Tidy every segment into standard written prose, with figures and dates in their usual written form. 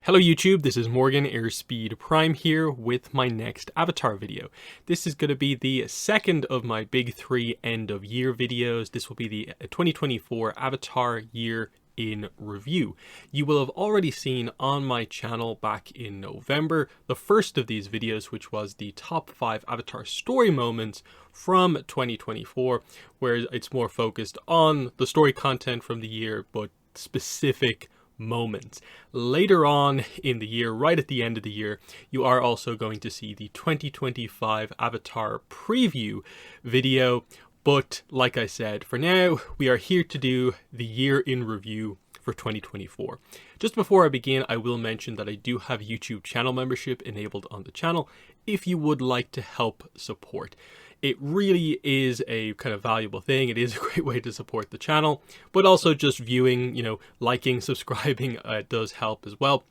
Hello YouTube, this is Morgan Airspeed Prime here with my next Avatar video. This is going to be the second of my big three end of year videos. This will be the 2024 Avatar year in review. You will have already seen on my channel back in November the first of these videos, which was the top 5 Avatar story moments from 2024, where it's more focused on the story content from the year, but specific moments. Later on in the year, right at the end of the year, you are also going to see the 2025 Avatar preview video. But like I said, for now, we are here to do the year in review for 2024. Just before I begin, I will mention that I do have YouTube channel membership enabled on the channel if you would like to help support. It really is a kind of valuable thing. It is a great way to support the channel, but also just viewing, liking, subscribing does help as well.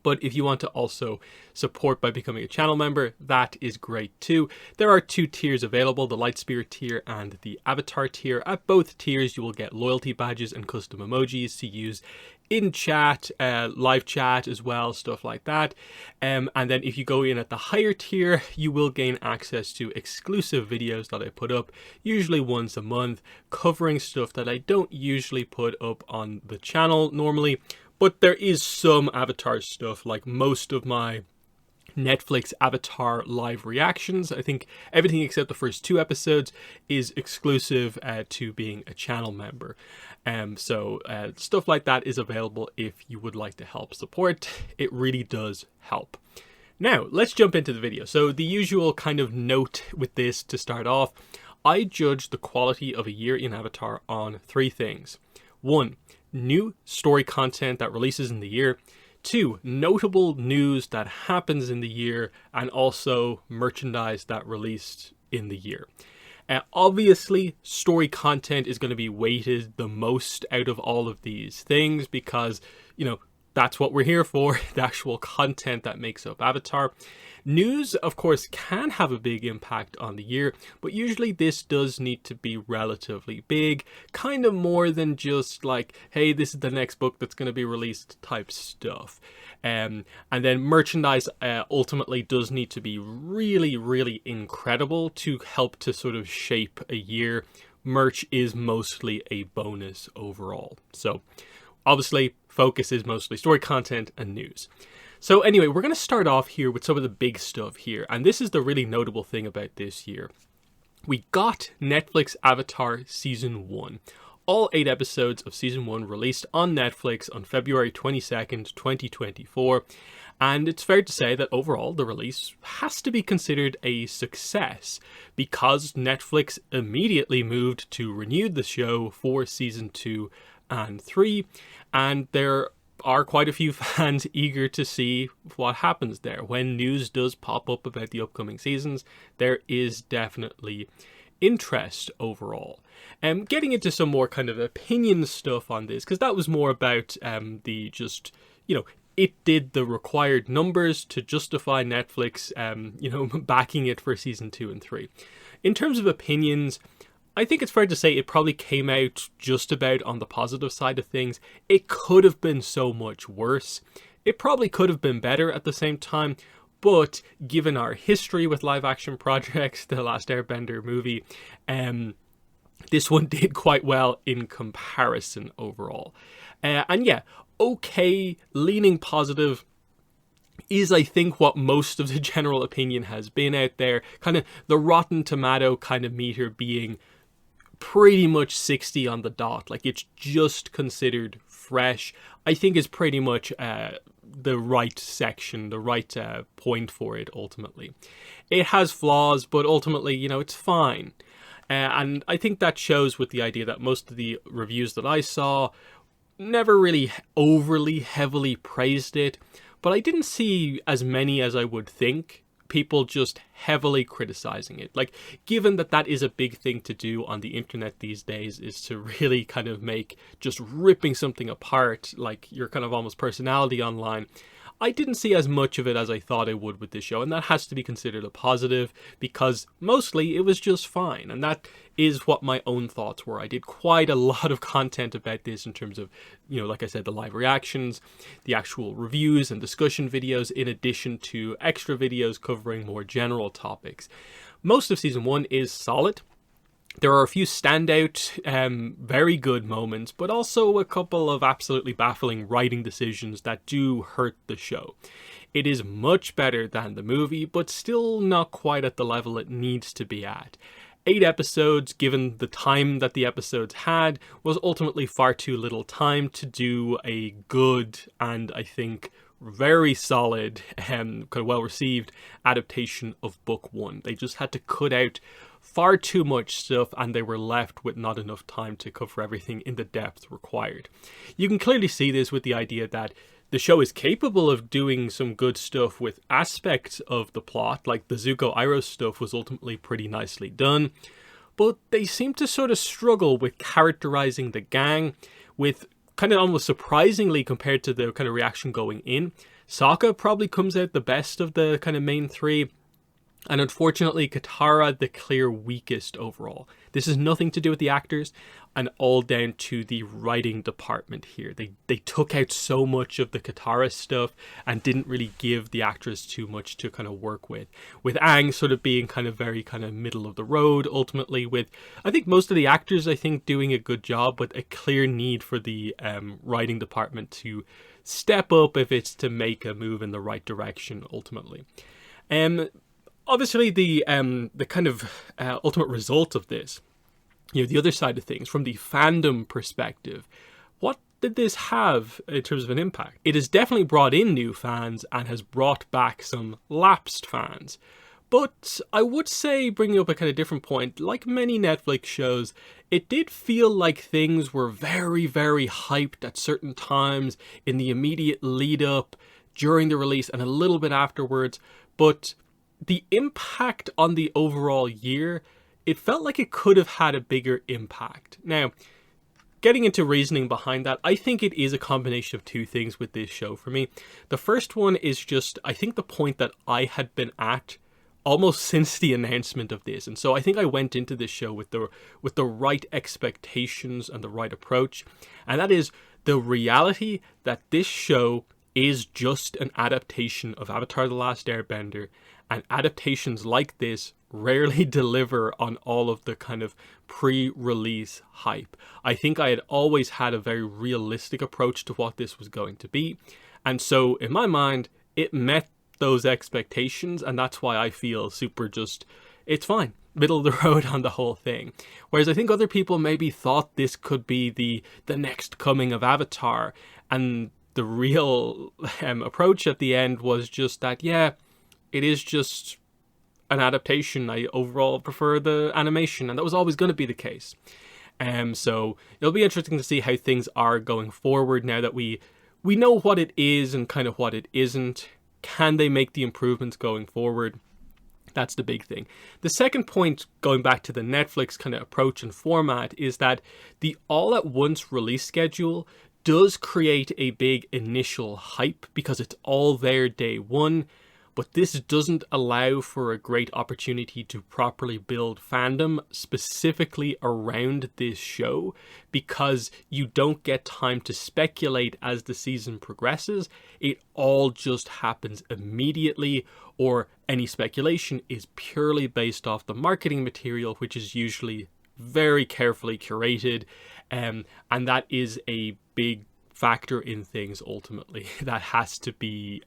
But if you want to also support by becoming a channel member, that is great too. There are 2 tiers available, the Lightspirit tier and the Avatar tier. At both tiers, you will get loyalty badges and custom emojis to use in chat, live chat as well, stuff like that. And then if you go in at the higher tier, you will gain access to exclusive videos that I put up, usually once a month, covering stuff that I don't usually put up on the channel normally. But there is some Avatar stuff, like most of my Netflix Avatar live reactions. I think everything except the first 2 episodes is exclusive to being a channel member. So stuff like that is available if you would like to help support. It really does help. Now, let's jump into the video. So the usual kind of note with this to start off, I judge the quality of a year in Avatar on 3 things. 1, new story content that releases in the year. 2, notable news that happens in the year, and also merchandise that released in the year. Obviously, story content is going to be weighted the most out of all of these things because, that's what we're here for, the actual content that makes up Avatar. News, of course, can have a big impact on the year, but usually this does need to be relatively big, kind of more than just like, hey, this is the next book that's going to be released type stuff. And then merchandise ultimately does need to be really, really incredible to help to sort of shape a year. Merch is mostly a bonus overall. So obviously, focus is mostly story content and news. So anyway, we're going to start off here with some of the big stuff here. And this is the really notable thing about this year. We got Netflix Avatar Season 1. All 8 episodes of Season 1 released on Netflix on February 22nd, 2024. And it's fair to say that overall the release has to be considered a success because Netflix immediately moved to renew the show for Season 2 and 3. And there are quite a few fans eager to see what happens there. When news does pop up about the upcoming seasons, there is definitely interest overall. Getting into some more kind of opinion stuff on this, because that was more about it did the required numbers to justify Netflix, backing it for season 2 and 3. In terms of opinions, I think it's fair to say it probably came out just about on the positive side of things. It could have been so much worse. It probably could have been better at the same time, but given our history with live action projects, The Last Airbender movie, this one did quite well in comparison overall. And yeah, okay, leaning positive is, I think, what most of the general opinion has been out there. Kind of the Rotten Tomato kind of meter being pretty much 60 on the dot. Like, it's just considered fresh. I think is pretty much the right section, the right point for it ultimately. It has flaws, but ultimately, it's fine. And I think that shows with the idea that most of the reviews that I saw never really overly heavily praised it, but I didn't see as many as I would think people just heavily criticizing it. Like, given that that is a big thing to do on the internet these days, is to really kind of make just ripping something apart like your kind of almost personality online, I didn't see as much of it as I thought I would with this show, and that has to be considered a positive, because mostly it was just fine, and that is what my own thoughts were. I did quite a lot of content about this in terms of, like I said, the live reactions, the actual reviews and discussion videos, in addition to extra videos covering more general topics. Most of Season 1 is solid. There are a few standout, very good moments, but also a couple of absolutely baffling writing decisions that do hurt the show. It is much better than the movie, but still not quite at the level it needs to be at. 8 episodes, given the time that the episodes had, was ultimately far too little time to do a good and, I think, very solid, kind of well-received adaptation of Book 1. They just had to cut out far too much stuff, and they were left with not enough time to cover everything in the depth required. You can clearly see this with the idea that the show is capable of doing some good stuff with aspects of the plot, like the Zuko Iroh stuff was ultimately pretty nicely done, but they seem to sort of struggle with characterizing the gang, with kind of almost surprisingly compared to the kind of reaction going in. Sokka probably comes out the best of the kind of main three, and unfortunately Katara the clear weakest overall. This has nothing to do with the actors, and all down to the writing department here. They took out so much of the Katara stuff and didn't really give the actress too much to kind of work with Aang sort of being kind of very kind of middle of the road ultimately, with I think most of the actors doing a good job, but a clear need for the writing department to step up if it's to make a move in the right direction ultimately. Obviously, the kind of ultimate result of this, the other side of things, from the fandom perspective, what did this have in terms of an impact? It has definitely brought in new fans and has brought back some lapsed fans. But I would say, bringing up a kind of different point, like many Netflix shows, it did feel like things were very, very hyped at certain times in the immediate lead up, during the release, and a little bit afterwards. But the impact on the overall year, it felt like it could have had a bigger impact. Now, getting into reasoning behind that, I think it is a combination of two things with this show for me. The first one is just, I think, the point that I had been at almost since the announcement of this. And so I think I went into this show with the right expectations and the right approach. And that is the reality that this show is just an adaptation of Avatar: The Last Airbender, and adaptations like this rarely deliver on all of the kind of pre-release hype. I think I had always had a very realistic approach to what this was going to be, and so in my mind it met those expectations, and that's why I feel super just, it's fine, middle of the road on the whole thing. Whereas I think other people maybe thought this could be the next coming of Avatar, and the real approach at the end was just that, yeah, it is just an adaptation. I overall prefer the animation, and that was always going to be the case. So it'll be interesting to see how things are going forward now that we know what it is and kind of what it isn't. Can they make the improvements going forward? That's the big thing. The second point, going back to the Netflix kind of approach and format, is that the all-at-once release schedule does create a big initial hype because it's all there day one, but this doesn't allow for a great opportunity to properly build fandom specifically around this show, because you don't get time to speculate as the season progresses. It all just happens immediately, or any speculation is purely based off the marketing material, which is usually very carefully curated, and that is a big factor in things ultimately that has to be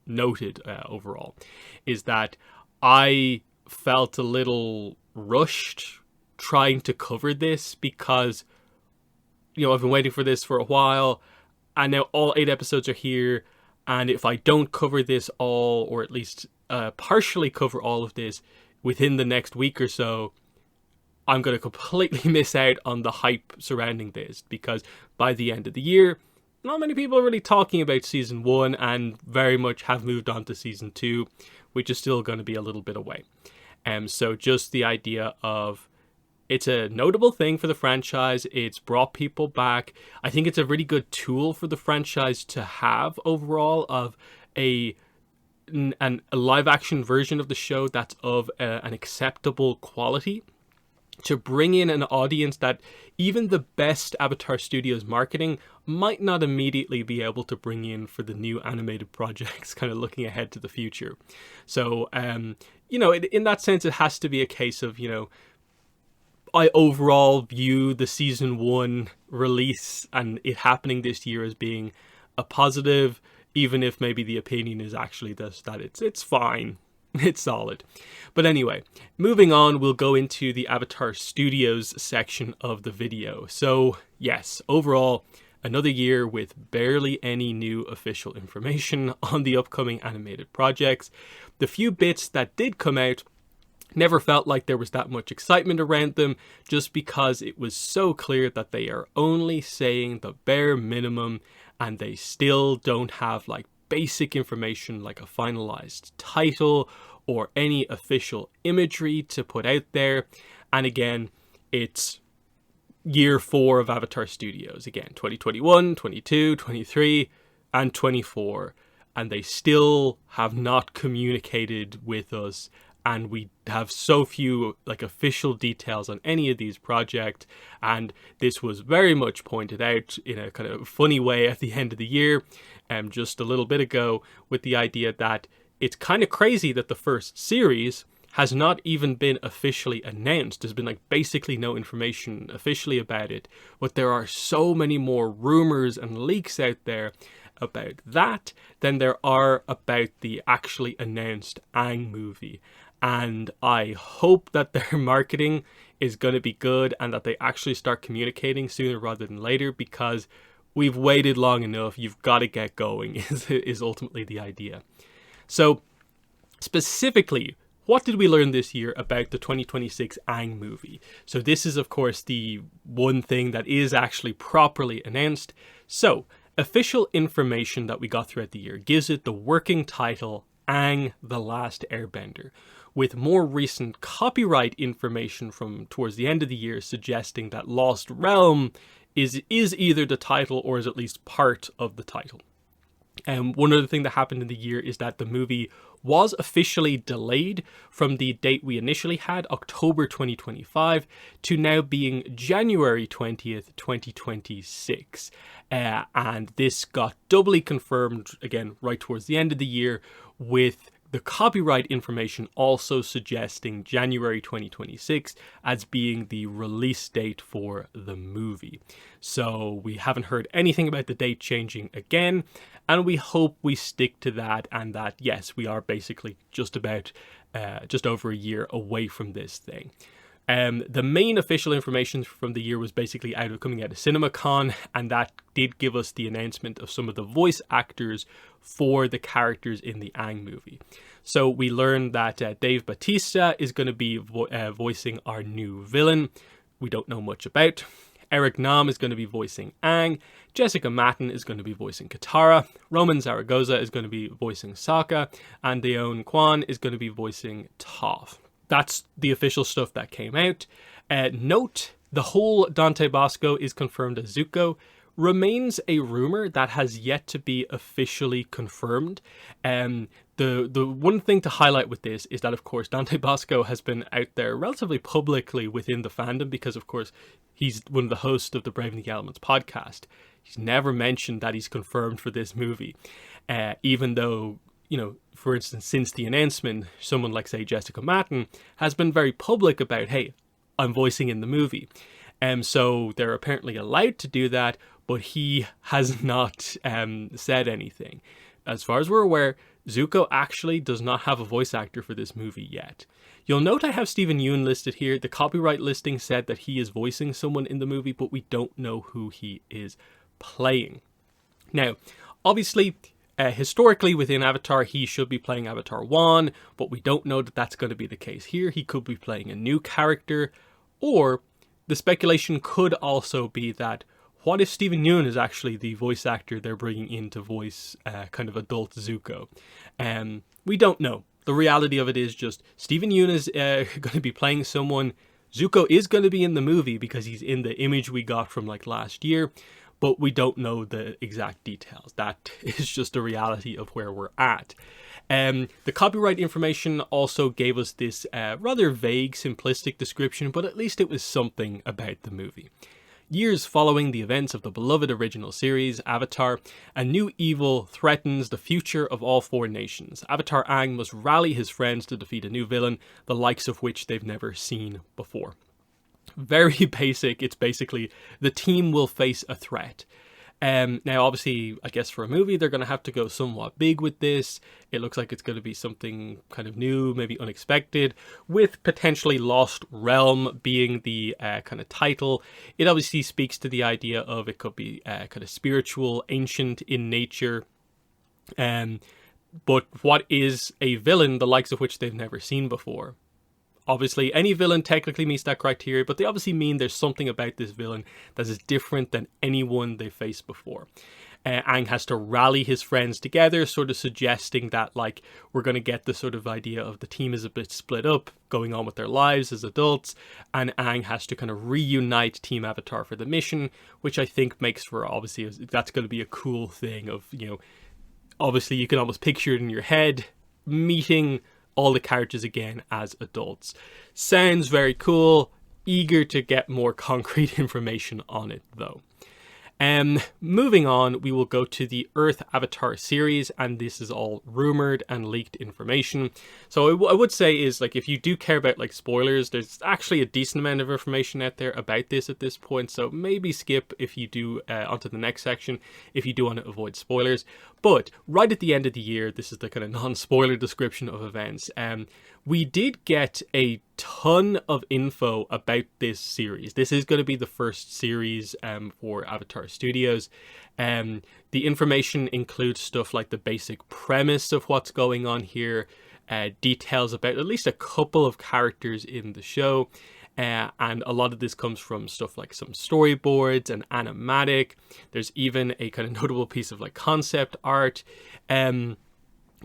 noted overall, is that I felt a little rushed trying to cover this because, I've been waiting for this for a while, and now all 8 episodes are here, and if I don't cover this all, or at least partially cover all of this within the next week or so, I'm going to completely miss out on the hype surrounding this, because by the end of the year, not many people are really talking about Season 1 and very much have moved on to Season 2, which is still going to be a little bit away. So just the idea of It's a notable thing for the franchise. It's brought people back. I think it's a really good tool for the franchise to have overall of a live action version of the show that's of an acceptable quality, to bring in an audience that even the best Avatar Studios marketing might not immediately be able to bring in for the new animated projects, kind of looking ahead to the future. So, in that sense, it has to be a case of, I overall view the season 1 release and it happening this year as being a positive, even if maybe the opinion is actually this, that it's fine. It's solid. But anyway, moving on, we'll go into the Avatar Studios section of the video. So yes, overall, another year with barely any new official information on the upcoming animated projects. The few bits that did come out never felt like there was that much excitement around them, just because it was so clear that they are only saying the bare minimum and they still don't have like basic information like a finalized title or any official imagery to put out there. And again, it's year 4 of Avatar Studios. Again, 2021, 22, 23, and 24. And they still have not communicated with us. And we have so few like official details on any of these projects. And this was very much pointed out in a kind of funny way at the end of the year, just a little bit ago, with the idea that it's kind of crazy that the first series has not even been officially announced. There's been like basically no information officially about it, but there are so many more rumors and leaks out there about that than there are about the actually announced Aang movie. And I hope that their marketing is going to be good and that they actually start communicating sooner rather than later, because we've waited long enough. You've got to get going is ultimately the idea. So specifically, what did we learn this year about the 2026 Aang movie? So this is, of course, the one thing that is actually properly announced. So official information that we got throughout the year gives it the working title Aang the Last Airbender, with more recent copyright information from towards the end of the year suggesting that Lost Realm is either the title or is at least part of the title. One other thing that happened in the year is that the movie was officially delayed from the date we initially had, October 2025, to now being January 20th, 2026. And this got doubly confirmed, again, right towards the end of the year, with the copyright information also suggesting January 2026 as being the release date for the movie. So we haven't heard anything about the date changing again, and we hope we stick to that, and that, yes, we are basically just over a year away from this thing. The main official information from the year was basically coming out of CinemaCon, and that did give us the announcement of some of the voice actors for the characters in the Aang movie. So we learned that Dave Bautista is going to be voicing our new villain. We don't know much about. Eric Nam is going to be voicing Aang. Jessica Matten is going to be voicing Katara. Roman Zaragoza is going to be voicing Sokka. And Deon Kwan is going to be voicing Toph. That's the official stuff that came out. Note, the whole Dante Bosco is confirmed as Zuko remains a rumor that has yet to be officially confirmed. The one thing to highlight with this is that, of course, Dante Bosco has been out there relatively publicly within the fandom because, of course, he's one of the hosts of the Braving the Elements podcast. He's never mentioned that he's confirmed for this movie, even though, for instance, since the announcement, someone like, say, Jessica Matten has been very public about, hey, I'm voicing in the movie. So they're apparently allowed to do that, but he has not said anything. As far as we're aware, Zuko actually does not have a voice actor for this movie yet. You'll note I have Steven Yeun listed here. The copyright listing said that he is voicing someone in the movie, but we don't know who he is playing. Now, obviously, historically within Avatar, he should be playing Avatar 1, but we don't know that that's going to be the case here. He could be playing a new character, or the speculation could also be that what if Steven Yeun is actually the voice actor they're bringing in to voice kind of adult Zuko? We don't know. The reality of it is just Steven Yeun is going to be playing someone. Zuko is going to be in the movie because he's in the image we got from like last year, but we don't know the exact details. That is just the reality of where we're at. The copyright information also gave us this rather vague, simplistic description, but at least it was something about the movie. Years following the events of the beloved original series, Avatar, a new evil threatens the future of all four nations. Avatar Aang must rally his friends to defeat a new villain, the likes of which they've never seen before. Very basic. It's basically the team will face a threat. Now, obviously, I guess for a movie, they're going to have to go somewhat big with this. It looks like it's going to be something kind of new, maybe unexpected, with potentially Lost Realm being the kind of title. It obviously speaks to the idea of it could be kind of spiritual, ancient in nature. But what is a villain, the likes of which they've never seen before? Obviously, any villain technically meets that criteria, but they obviously mean there's something about this villain that is different than anyone they faced before. Aang has to rally his friends together, sort of suggesting that, like, we're going to get the sort of idea of the team is a bit split up, going on with their lives as adults, and Aang has to kind of reunite Team Avatar for the mission, which I think makes for, obviously, that's going to be a cool thing of, you know, obviously you can almost picture it in your head, meeting all the characters again as adults. Sounds very cool. Eager to get more concrete information on it, though. Moving on, we will go to the Earth Avatar series, and this is all rumored and leaked information. So I would say is, like, if you do care about like spoilers, there's actually a decent amount of information out there about this at this point, so maybe skip if you do onto the next section if you do want to avoid spoilers. But right at the end of the year, this is the kind of non-spoiler description of events. We did get a ton of info about this series. This is going to be the first series for Avatar Studios. The information includes stuff like the basic premise of what's going on here, details about at least a couple of characters in the show, and a lot of this comes from stuff like some storyboards and animatic. There's even a kind of notable piece of like concept art.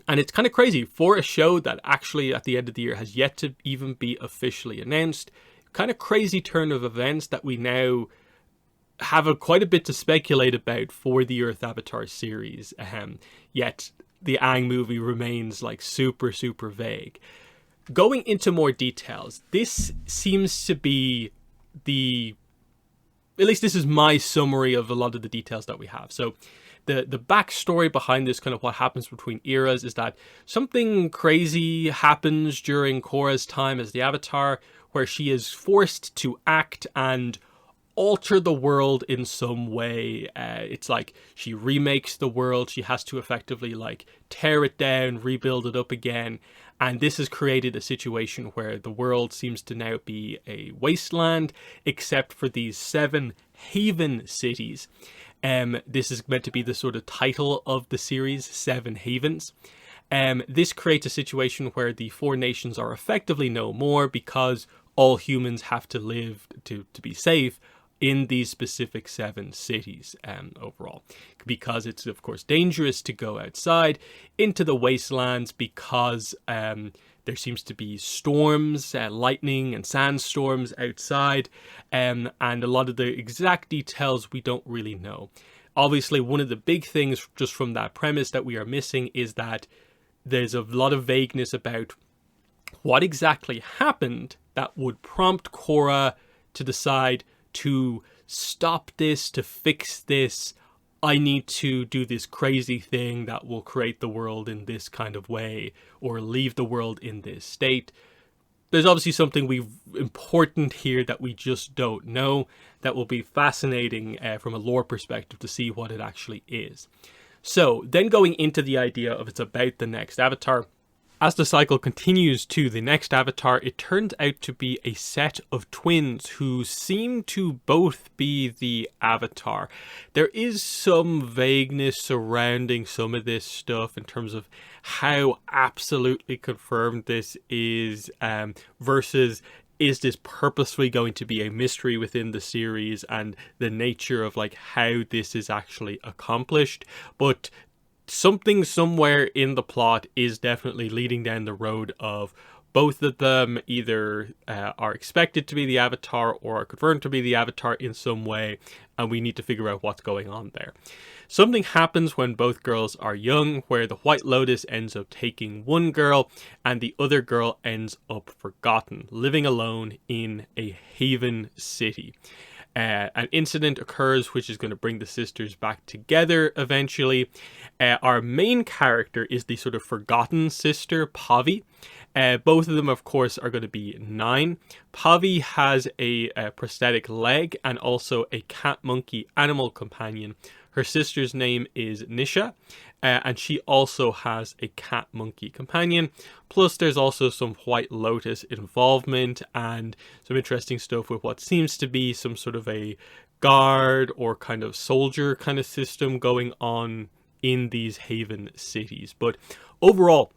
And it's kind of crazy for a show that actually at the end of the year has yet to even be officially announced. Kind of crazy turn of events that we now have quite a bit to speculate about for the Earth Avatar series. Yet the Aang movie remains like super, super vague. Going into more details, this seems to be at least this is my summary of a lot of the details that we have. So the backstory behind this, kind of what happens between eras, is that something crazy happens during Korra's time as the Avatar, where she is forced to act and alter the world in some way. It's like she remakes the world. She has to effectively like tear it down, rebuild it up again. And this has created a situation where the world seems to now be a wasteland, except for these 7 haven cities. This is meant to be the sort of title of the series, 7 Havens. This creates a situation where the 4 nations are effectively no more because all humans have to live to be safe in these specific 7 cities overall. Because it's, of course, dangerous to go outside into the wastelands because there seems to be storms, lightning and sandstorms outside, and a lot of the exact details we don't really know. Obviously, one of the big things just from that premise that we are missing is that there's a lot of vagueness about what exactly happened that would prompt Korra to decide to stop this, to fix this. I need to do this crazy thing that will create the world in this kind of way, or leave the world in this state. There's obviously something important here that we just don't know, that will be fascinating from a lore perspective to see what it actually is. So then going into the idea of it's about the next Avatar, as the cycle continues to the next Avatar, it turns out to be a set of twins who seem to both be the Avatar. There is some vagueness surrounding some of this stuff in terms of how absolutely confirmed this is versus is this purposefully going to be a mystery within the series and the nature of like how this is actually accomplished. But something somewhere in the plot is definitely leading down the road of Both of them either are expected to be the Avatar or are confirmed to be the Avatar in some way, and we need to figure out what's going on there. Something happens when both girls are young, where the White Lotus ends up taking one girl, and the other girl ends up forgotten, living alone in a haven city. An incident occurs which is going to bring the sisters back together eventually. Our main character is the sort of forgotten sister, Pavi. Both of them, of course, are going to be 9. Pavi has a prosthetic leg and also a cat-monkey animal companion. Her sister's name is Nisha, and she also has a cat-monkey companion. Plus, there's also some White Lotus involvement and some interesting stuff with what seems to be some sort of a guard or kind of soldier kind of system going on in these haven cities. But overall,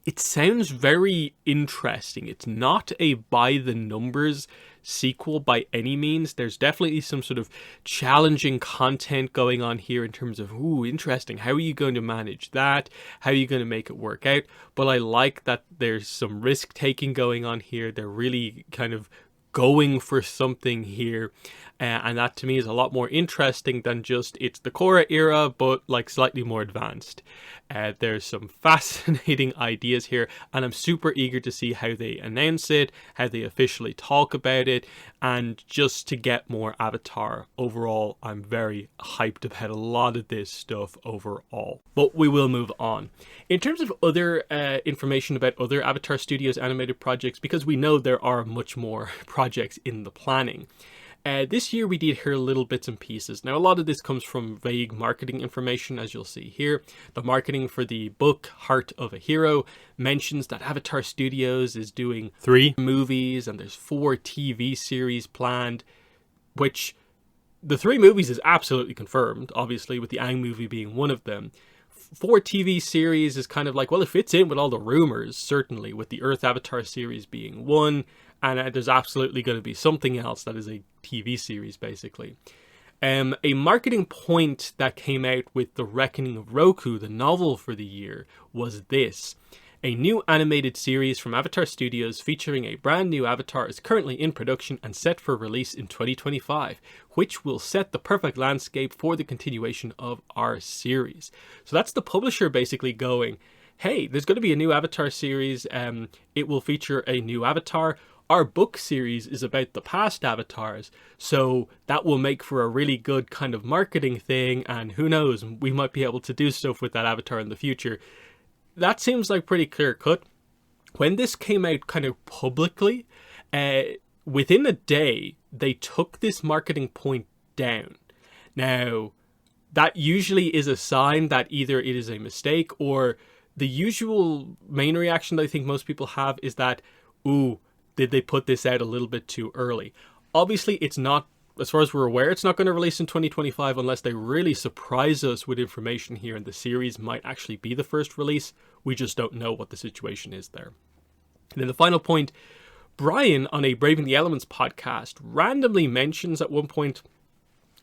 it sounds very interesting. It's not a by-the-numbers sequel by any means. There's definitely some sort of challenging content going on here in terms of, ooh, interesting. How are you going to manage that? How are you going to make it work out? But I like that there's some risk-taking going on here. They're really kind of going for something here, and that to me is a lot more interesting than just it's the Korra era but like slightly more advanced. There's some fascinating ideas here, and I'm super eager to see how they announce it, how they officially talk about it, and just to get more Avatar. Overall, I'm very hyped about a lot of this stuff overall. But we will move on. In terms of other information about other Avatar Studios animated projects, because we know there are much more projects in the planning. This year we did hear little bits and pieces. Now, a lot of this comes from vague marketing information, as you'll see here. The marketing for the book Heart of a Hero mentions that Avatar Studios is doing 3 movies and there's 4 TV series planned, which the 3 movies is absolutely confirmed, obviously, with the Aang movie being one of them. 4 TV series is kind of like, well, it fits in with all the rumors, certainly, with the Earth Avatar series being one, and there's absolutely going to be something else that is a TV series, basically. A marketing point that came out with The Reckoning of Roku, the novel for the year, was this. A new animated series from Avatar Studios featuring a brand new Avatar is currently in production and set for release in 2025, which will set the perfect landscape for the continuation of our series. So that's the publisher basically going, hey, there's going to be a new Avatar series. It will feature a new Avatar. Our book series is about the past Avatars, so that will make for a really good kind of marketing thing, and who knows, we might be able to do stuff with that Avatar in the future. That seems like pretty clear cut. When this came out kind of publicly, within a day, they took this marketing point down. Now, that usually is a sign that either it is a mistake, or the usual main reaction that I think most people have is that, ooh, did they put this out a little bit too early? Obviously, it's not, as far as we're aware, it's not going to release in 2025 unless they really surprise us with information here, and the series might actually be the first release. We just don't know what the situation is there. And then the final point, Brian on a Braving the Elements podcast randomly mentions at one point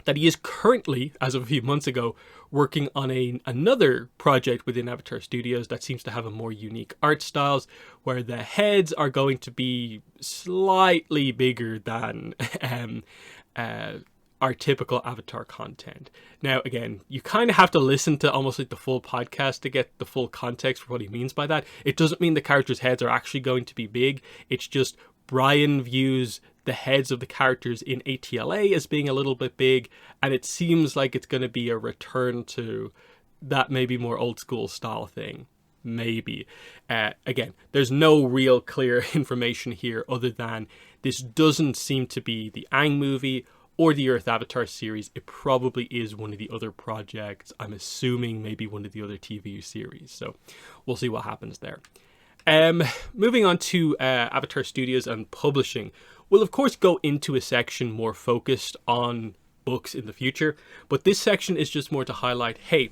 that he is currently, as of a few months ago, working on another project within Avatar Studios that seems to have a more unique art styles, where the heads are going to be slightly bigger than our typical Avatar content. Now, again, you kind of have to listen to almost like the full podcast to get the full context for what he means by that. It doesn't mean the characters' heads are actually going to be big. It's just Brian views the heads of the characters in ATLA as being a little bit big, and it seems like it's going to be a return to that maybe more old school style thing. Maybe. Again, there's no real clear information here other than this doesn't seem to be the Aang movie or the Earth Avatar series. It probably is one of the other projects. I'm assuming maybe one of the other TV series. So we'll see what happens there. Moving on to Avatar Studios and publishing. We'll of course go into a section more focused on books in the future, but this section is just more to highlight, hey,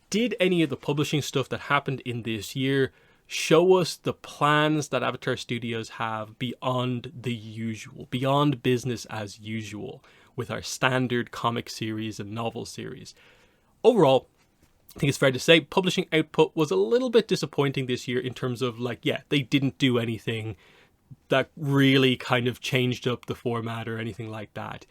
did any of the publishing stuff that happened in this year show us the plans that Avatar Studios have beyond the usual, beyond business as usual with our standard comic series and novel series? Overall, I think it's fair to say publishing output was a little bit disappointing this year in terms of like, yeah, they didn't do anything that really kind of changed up the format or anything like that.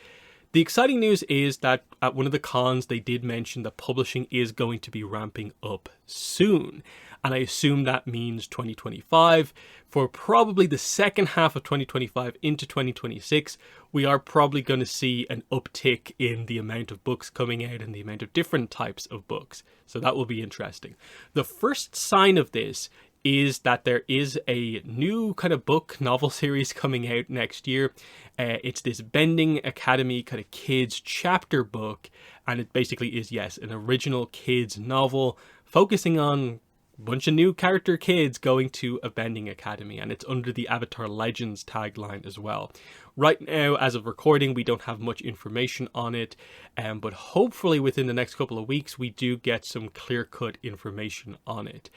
The exciting news is that at one of the cons, they did mention that publishing is going to be ramping up soon. And I assume that means 2025. For probably the second half of 2025 into 2026, we are probably going to see an uptick in the amount of books coming out and the amount of different types of books. So that will be interesting. The first sign of this is that there is a new kind of book novel series coming out next year. It's this Bending Academy kind of kids chapter book, and it basically is, yes, an original kids novel focusing on a bunch of new character kids going to a Bending Academy, and it's under the Avatar Legends tagline as well. Right now, as of recording, we don't have much information on it, but hopefully within the next couple of weeks, we do get some clear-cut information on it,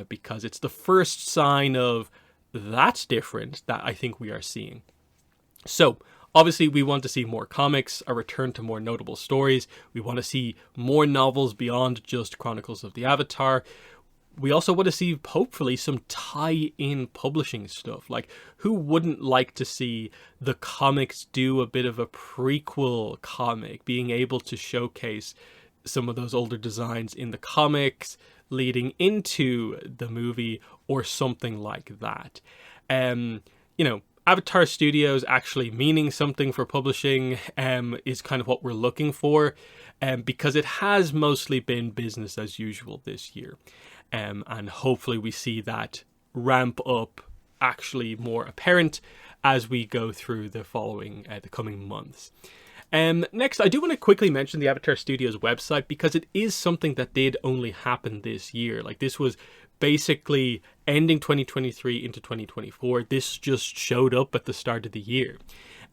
because it's the first sign of that's different that I think we are seeing. So, obviously, we want to see more comics, a return to more notable stories. We want to see more novels beyond just Chronicles of the Avatar. We also want to see, hopefully, some tie-in publishing stuff. Like, who wouldn't like to see the comics do a bit of a prequel comic, being able to showcase some of those older designs in the comics leading into the movie or something like that. Avatar Studios actually meaning something for publishing is kind of what we're looking for, because it has mostly been business as usual this year. And hopefully we see that ramp up actually more apparent as we go through the coming months. Next, I do want to quickly mention the Avatar Studios website, because it is something that did only happen this year. Like, this was basically ending 2023 into 2024. This just showed up at the start of the year.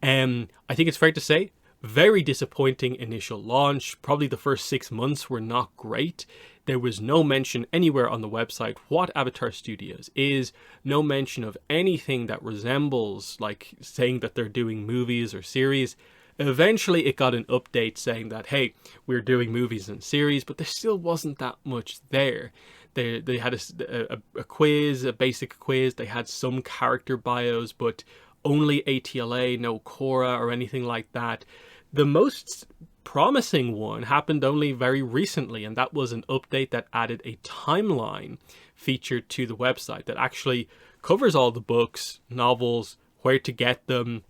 I think it's fair to say, very disappointing initial launch. Probably the first 6 months were not great. There was no mention anywhere on the website what Avatar Studios is, no mention of anything that resembles, like, saying that they're doing movies or series. Eventually it got an update saying that, hey, we're doing movies and series, but there still wasn't that much there. They had a quiz, a basic quiz. They had some character bios, but only ATLA, no Korra or anything like that. The most promising one happened only very recently, and that was an update that added a timeline feature to the website that actually covers all the books, novels, where to get them,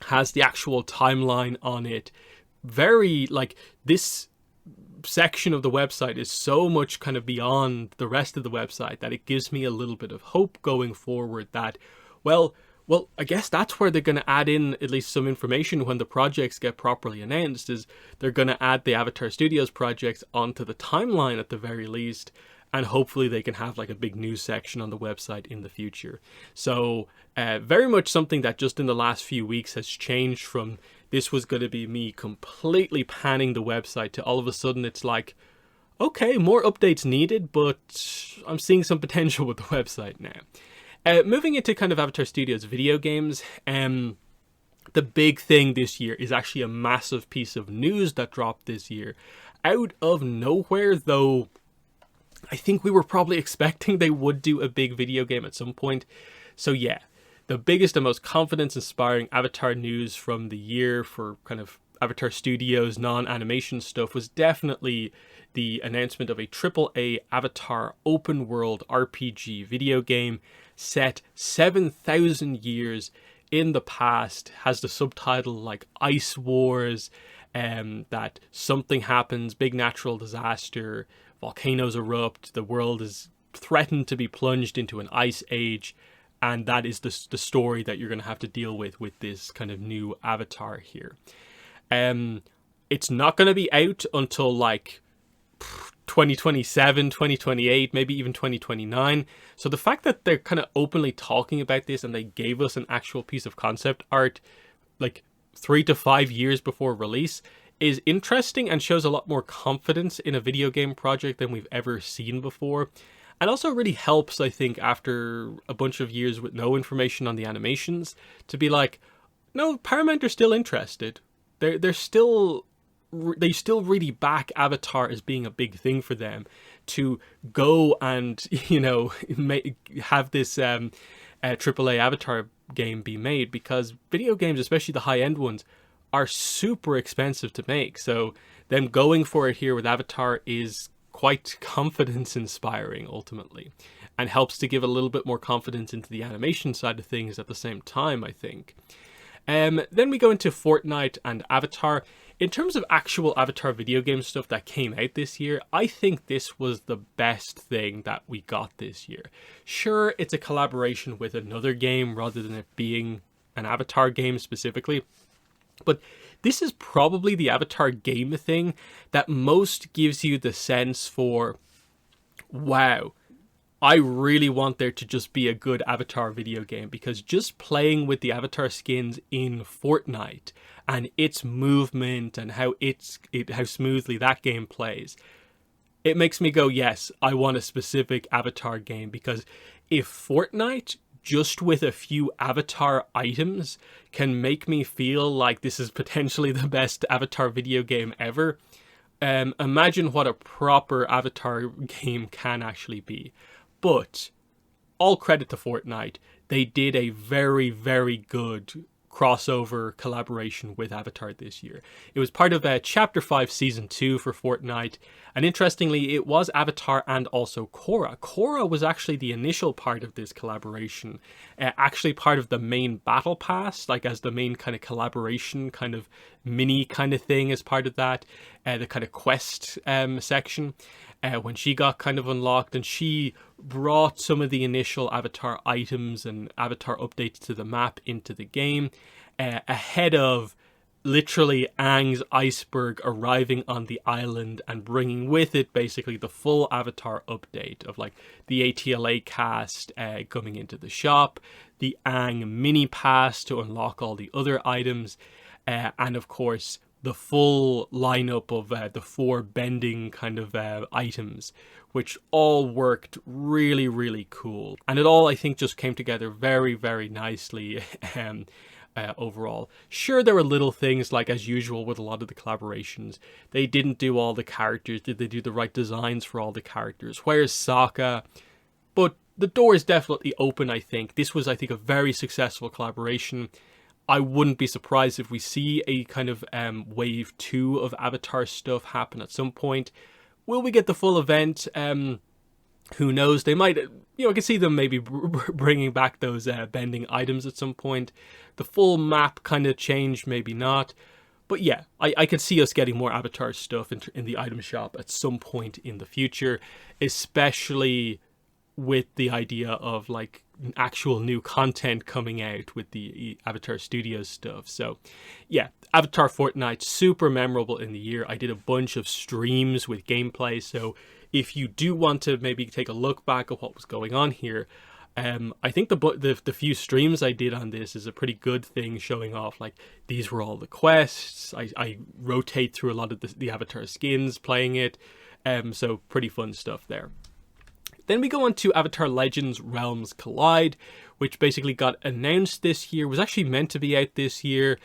has the actual timeline on it. Very, like, this section of the website is so much kind of beyond the rest of the website that it gives me a little bit of hope going forward that, well, I guess that's where they're going to add in at least some information when the projects get properly announced, is they're going to add the Avatar Studios projects onto the timeline at the very least, and hopefully they can have like a big news section on the website in the future. So very much something that just in the last few weeks has changed from this was going to be me completely panning the website to all of a sudden it's like, okay, more updates needed, but I'm seeing some potential with the website now. Moving into kind of Avatar Studios video games, the big thing this year is actually a massive piece of news that dropped this year. Out of nowhere, though, I think we were probably expecting they would do a big video game at some point. So yeah, the biggest and most confidence-inspiring Avatar news from the year for kind of Avatar Studios non-animation stuff was definitely the announcement of a AAA Avatar open world RPG video game set 7,000 years in the past, has the subtitle like Ice Wars, that something happens, big natural disaster, volcanoes erupt, the world is threatened to be plunged into an ice age, and that is the story that you're going to have to deal with this kind of new Avatar here. It's not going to be out until like 2027, 2028, maybe even 2029. So the fact that they're kind of openly talking about this and they gave us an actual piece of concept art like 3 to 5 years before release is interesting and shows a lot more confidence in a video game project than we've ever seen before. And also really helps, I think, after a bunch of years with no information on the animations, to be like, no, Paramount are still interested. They're still they still really back Avatar as being a big thing for them to go and, you know, have this AAA Avatar game be made, because video games, especially the high-end ones, are super expensive to make. So them going for it here with Avatar is quite confidence inspiring ultimately, and helps to give a little bit more confidence into the animation side of things at the same time, I think. Then we go into Fortnite and Avatar. In terms of actual Avatar video game stuff that came out this year, I think this was the best thing that we got this year. Sure, it's a collaboration with another game rather than it being an Avatar game specifically, but this is probably the Avatar game thing that most gives you the sense for, wow, I really want there to just be a good Avatar video game, because just playing with the Avatar skins in Fortnite and its movement and how smoothly that game plays, it makes me go, yes, I want a specific Avatar game. Because if Fortnite, just with a few Avatar items, can make me feel like this is potentially the best Avatar video game ever, imagine what a proper Avatar game can actually be. But all credit to Fortnite, they did a very, very good crossover collaboration with Avatar this year. It was part of Chapter 5 Season 2 for Fortnite, and interestingly, it was Avatar and also Korra. Korra was actually the initial part of this collaboration, actually part of the main battle pass, like as the main kind of collaboration, kind of mini kind of thing as part of that, the kind of quest section. When she got kind of unlocked, and she brought some of the initial Avatar items and Avatar updates to the map into the game, ahead of literally Aang's iceberg arriving on the island and bringing with it basically the full Avatar update of like the ATLA cast coming into the shop, the Aang mini pass to unlock all the other items, and of course the full lineup of the 4 bending kind of items, which all worked really, really cool. And it all, I think, just came together very, very nicely overall. Sure, there were little things, like as usual with a lot of the collaborations, they didn't do all the characters. Did they do the right designs for all the characters? Where's Sokka? But the door is definitely open, I think. This was, I think, a very successful collaboration. I wouldn't be surprised if we see a kind of wave 2 of Avatar stuff happen at some point. Will we get the full event? Who knows? They might, I can see them maybe bringing back those bending items at some point. The full map kind of changed, maybe not. But yeah, I could see us getting more Avatar stuff in the item shop at some point in the future, especially with the idea of like actual new content coming out with the Avatar Studios stuff. So yeah, Avatar Fortnite, super memorable in the year. I did a bunch of streams with gameplay, so if you do want to maybe take a look back at what was going on here, I think the few streams I did on this is a pretty good thing, showing off like these were all the quests. I rotate through a lot of the Avatar skins playing it, so pretty fun stuff there. Then we go on to Avatar Legends Realms Collide, which basically got announced this year, was actually meant to be out this year,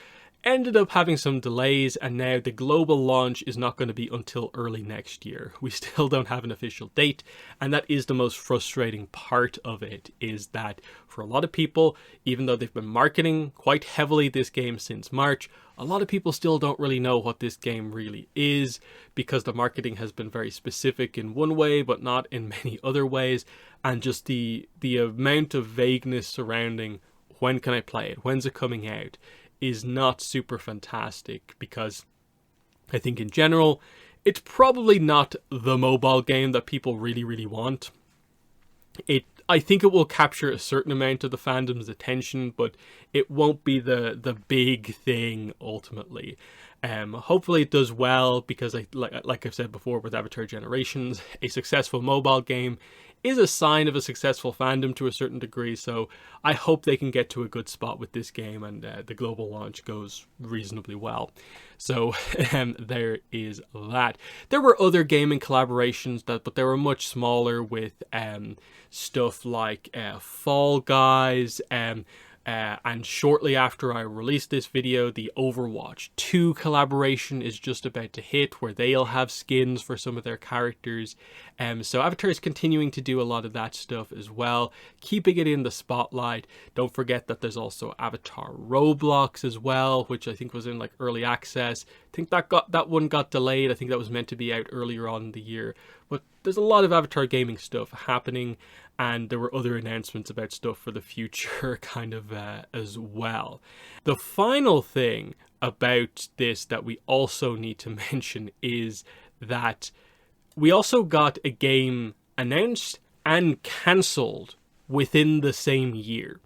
ended up having some delays, and now the global launch is not going to be until early next year. We still don't have an official date, and that is the most frustrating part of it, is that for a lot of people, even though they've been marketing quite heavily this game since March, a lot of people still don't really know what this game really is, because the marketing has been very specific in one way but not in many other ways, and just the amount of vagueness surrounding when can I play it, when's it coming out, is not super fantastic, because I think in general it's probably not the mobile game that people really, really want. I think it will capture a certain amount of the fandom's attention, but it won't be the big thing ultimately. Hopefully it does well, because like I've said before with Avatar Generations, a successful mobile game is a sign of a successful fandom to a certain degree, so I hope they can get to a good spot with this game and the global launch goes reasonably well. So there is that. There were other gaming collaborations, but they were much smaller, with stuff like Fall Guys, And shortly after I released this video, the Overwatch 2 collaboration is just about to hit, where they'll have skins for some of their characters. So Avatar is continuing to do a lot of that stuff as well, keeping it in the spotlight. Don't forget that there's also Avatar Roblox as well, which I think was in like early access. I think that one got delayed. I think that was meant to be out earlier on in the year. But there's a lot of Avatar gaming stuff happening, and there were other announcements about stuff for the future kind of as well. The final thing about this that we also need to mention is that we also got a game announced and cancelled within the same year.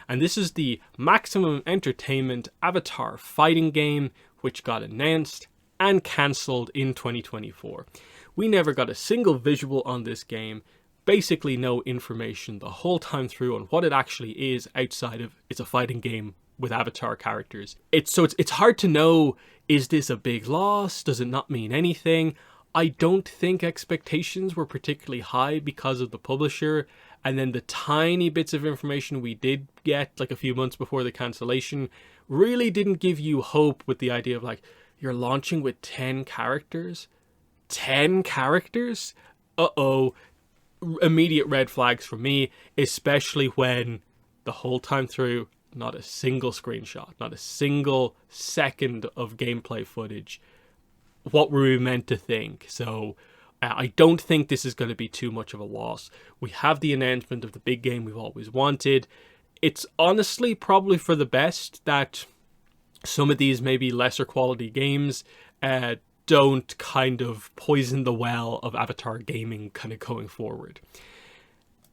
And this is the Maximum Entertainment Avatar fighting game, which got announced and cancelled in 2024. We never got a single visual on this game, basically no information the whole time through on what it actually is outside of it's a fighting game with Avatar characters. It's hard to know, is this a big loss? Does it not mean anything? I don't think expectations were particularly high because of the publisher, and then the tiny bits of information we did get like a few months before the cancellation really didn't give you hope, with the idea of like, you're launching with 10 characters? 10 characters? Uh-oh. Immediate red flags for me, especially when the whole time through, not a single screenshot, not a single second of gameplay footage. What were we meant to think? So I don't think this is going to be too much of a loss. We have the announcement of the big game we've always wanted. It's honestly probably for the best that some of these maybe lesser quality games don't kind of poison the well of Avatar gaming kind of going forward.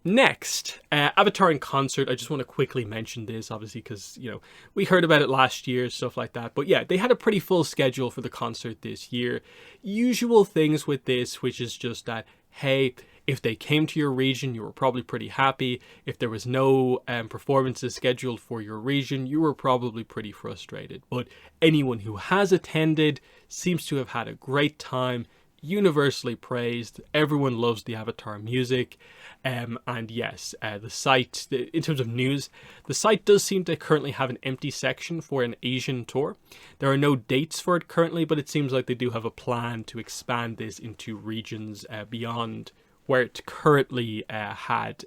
Next, Avatar in concert. I just want to quickly mention this, obviously, because, you know, we heard about it last year, stuff like that. But yeah, they had a pretty full schedule for the concert this year. Usual things with this, which is just that, hey, if they came to your region, you were probably pretty happy. If there was no performances scheduled for your region, you were probably pretty frustrated. But anyone who has attended seems to have had a great time, universally praised. Everyone loves the Avatar music. And yes, the site, in terms of news, the site does seem to currently have an empty section for an Asian tour. There are no dates for it currently, but it seems like they do have a plan to expand this into regions beyond where it currently had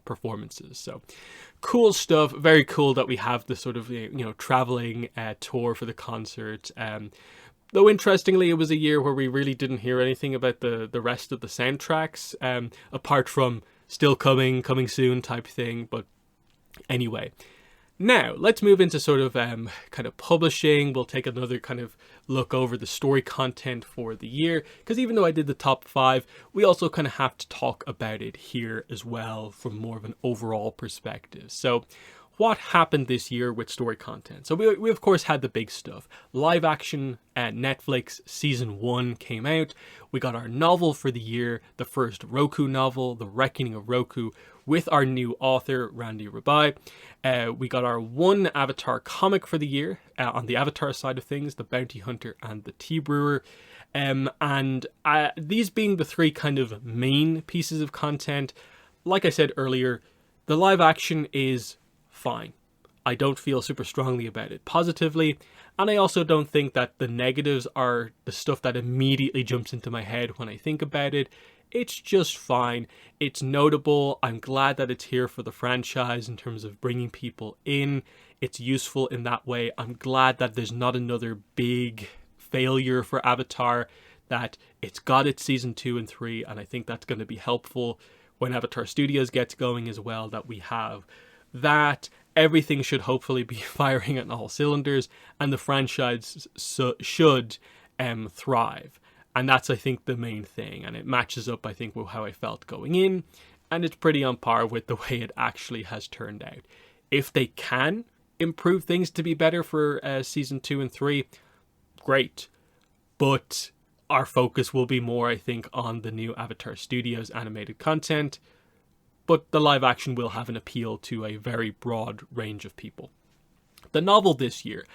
performances. So cool stuff. Very cool that we have this sort of, you know, traveling tour for the concert. Though interestingly, it was a year where we really didn't hear anything about the rest of the soundtracks, apart from still coming soon type thing. But anyway, now let's move into sort of kind of publishing. We'll take another kind of look over the story content for the year, because even though I did the top 5, we also kind of have to talk about it here as well from more of an overall perspective. So what happened this year with story content? So we of course had the big stuff. Live action at Netflix season 1 came out. We got our novel for the year, the first Roku novel, The Reckoning of Roku, with our new author, Randy Rabai. We got our one Avatar comic for the year on the Avatar side of things, The Bounty Hunter and the Tea Brewer. And these being the 3 kind of main pieces of content. Like I said earlier, the live action is fine. I don't feel super strongly about it positively, and I also don't think that the negatives are the stuff that immediately jumps into my head when I think about it. It's just fine. It's notable. I'm glad that it's here for the franchise in terms of bringing people in. It's useful in that way. I'm glad that there's not another big failure for Avatar, that it's got its season 2 and 3, and I think that's going to be helpful when Avatar Studios gets going as well, that we have that. Everything should hopefully be firing on all cylinders, and the franchise should thrive. And that's, I think, the main thing. And it matches up, I think, with how I felt going in, and it's pretty on par with the way it actually has turned out. If they can improve things to be better for season 2 and 3, great. But our focus will be more, I think, on the new Avatar Studios animated content. But the live action will have an appeal to a very broad range of people. The novel this year.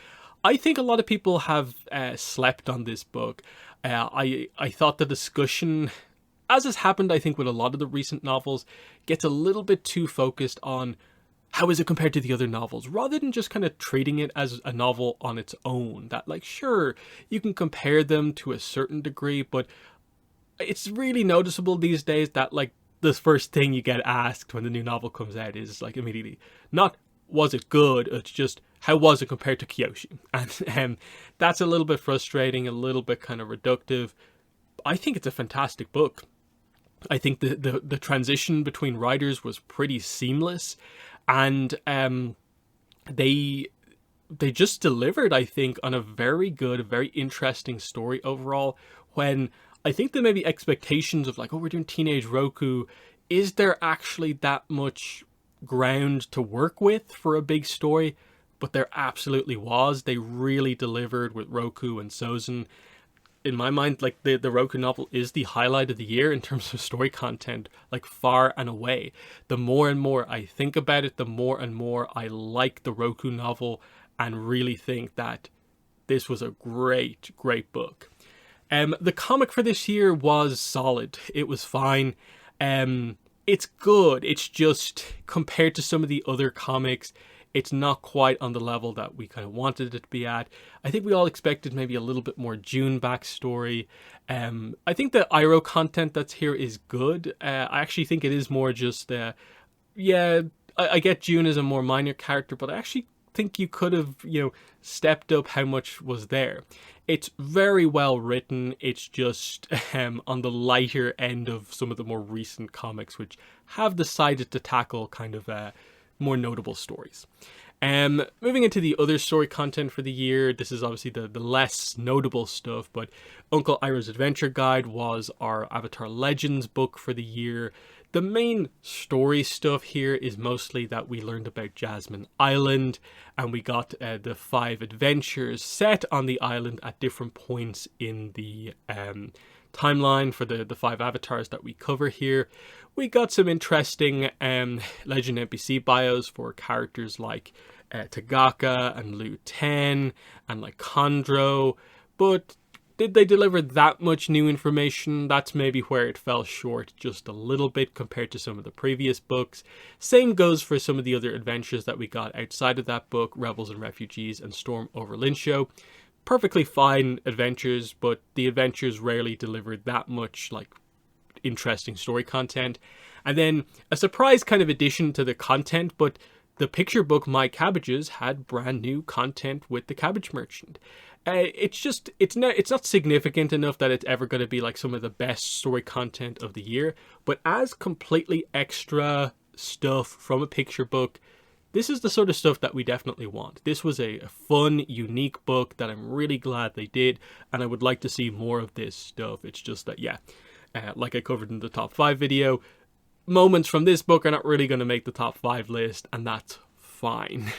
I think a lot of people have slept on this book. I thought the discussion, as has happened, I think, with a lot of the recent novels, gets a little bit too focused on how is it compared to the other novels, rather than just kind of treating it as a novel on its own. That, like, sure, you can compare them to a certain degree, but it's really noticeable these days that, like, the first thing you get asked when the new novel comes out is, like, immediately, not was it good, it's just how was it compared to Kyoshi. And that's a little bit frustrating, a little bit kind of reductive. I think it's a fantastic book. I think the transition between writers was pretty seamless, and they just delivered, I think, on a very good, very interesting story overall. When I think there may be expectations of, like, oh, we're doing Teenage Roku, is there actually that much ground to work with for a big story? But there absolutely was. They really delivered with Roku and Sozin. In my mind, like, the Roku novel is the highlight of the year in terms of story content, like, far and away. The more and more I think about it, the more and more I like the Roku novel and really think that this was a great, great book. The comic for this year was solid. It was fine. It's good. It's just, compared to some of the other comics, it's not quite on the level that we kind of wanted it to be at. I think we all expected maybe a little bit more June backstory. I think the Iroh content that's here is good. I actually think it is more just, I get June as a more minor character, but I actually think you could have, stepped up how much was there. It's very well written. It's just on the lighter end of some of the more recent comics, which have decided to tackle kind of more notable stories. Moving into the other story content for the year, this is obviously the less notable stuff, but Uncle Iroh's Adventure Guide was our Avatar Legends book for the year. The main story stuff here is mostly that we learned about Jasmine Island, and we got the 5 adventures set on the island at different points in the timeline for the 5 avatars that we cover here. We got some interesting Legend NPC bios for characters like Tagaka and Lu Ten and, like, Chondro, but did they deliver that much new information? That's maybe where it fell short just a little bit compared to some of the previous books. Same goes for some of the other adventures that we got outside of that book, Rebels and Refugees and Storm over Linsho. Perfectly fine adventures, but the adventures rarely delivered that much, like, interesting story content. And then a surprise kind of addition to the content, but the picture book My Cabbages had brand new content with the Cabbage Merchant. It's not significant enough that it's ever going to be like some of the best story content of the year, but as completely extra stuff from a picture book, this is the sort of stuff that we definitely want. This was a fun, unique book that I'm really glad they did, and I would like to see more of this stuff. It's just that, like I covered in the top 5 video, moments from this book are not really going to make the top 5 list, and that's fine.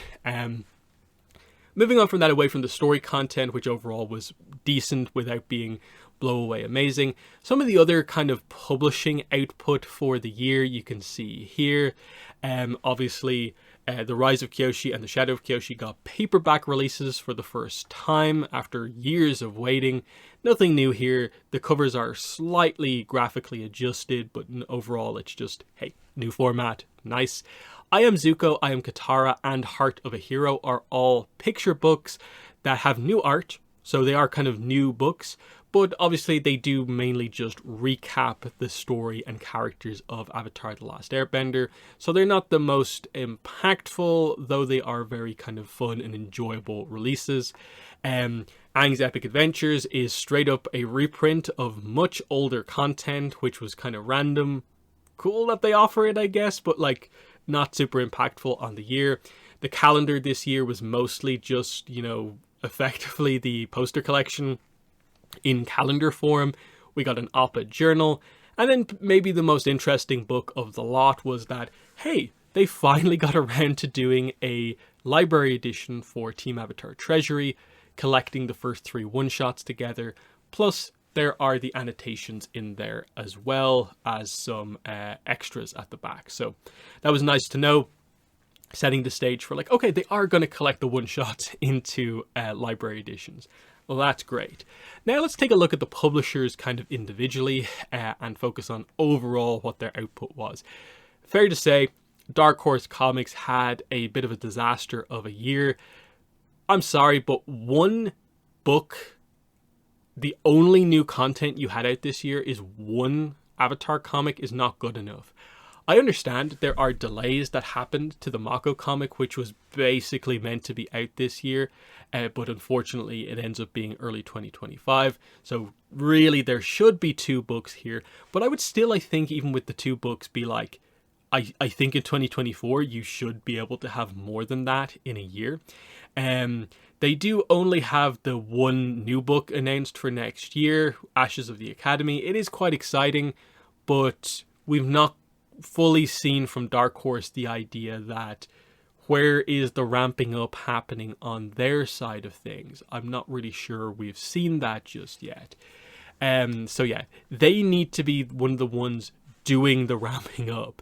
Moving on from that, away from the story content, which overall was decent without being blow away amazing, some of the other kind of publishing output for the year you can see here. Obviously, The Rise of Kyoshi and The Shadow of Kyoshi got paperback releases for the first time after years of waiting. Nothing new here. The covers are slightly graphically adjusted, but overall it's just, hey, new format, nice. I Am Zuko, I Am Katara, and Heart of a Hero are all picture books that have new art, so they are kind of new books, but obviously they do mainly just recap the story and characters of Avatar The Last Airbender, so they're not the most impactful, though they are very kind of fun and enjoyable releases. Aang's Epic Adventures is straight up a reprint of much older content, which was kind of random. Cool that they offer it, I guess, but, like, not super impactful on the year. The calendar this year was mostly just, effectively the poster collection in calendar form. We got an op-ed journal, and then maybe the most interesting book of the lot was that, hey, they finally got around to doing a library edition for Team Avatar Treasury, collecting the first 3 one-shots together, plus there are the annotations in there as well as some extras at the back. So that was nice to know, setting the stage for, like, okay, they are going to collect the one-shots into library editions. Well, that's great. Now let's take a look at the publishers kind of individually and focus on overall what their output was. Fair to say, Dark Horse Comics had a bit of a disaster of a year. I'm sorry, but one book, the only new content you had out this year is one Avatar comic, is not good enough. I understand there are delays that happened to the Mako comic, which was basically meant to be out this year, but unfortunately it ends up being early 2025. So really there should be 2 books here, but I would still, I think, even with the 2 books, be like, I think in 2024 you should be able to have more than that in a year. They do only have the 1 new book announced for next year, Ashes of the Academy. It is quite exciting, but we've not fully seen from Dark Horse the idea that where is the ramping up happening on their side of things. I'm not really sure we've seen that just yet. So yeah, they need to be one of the ones doing the ramping up.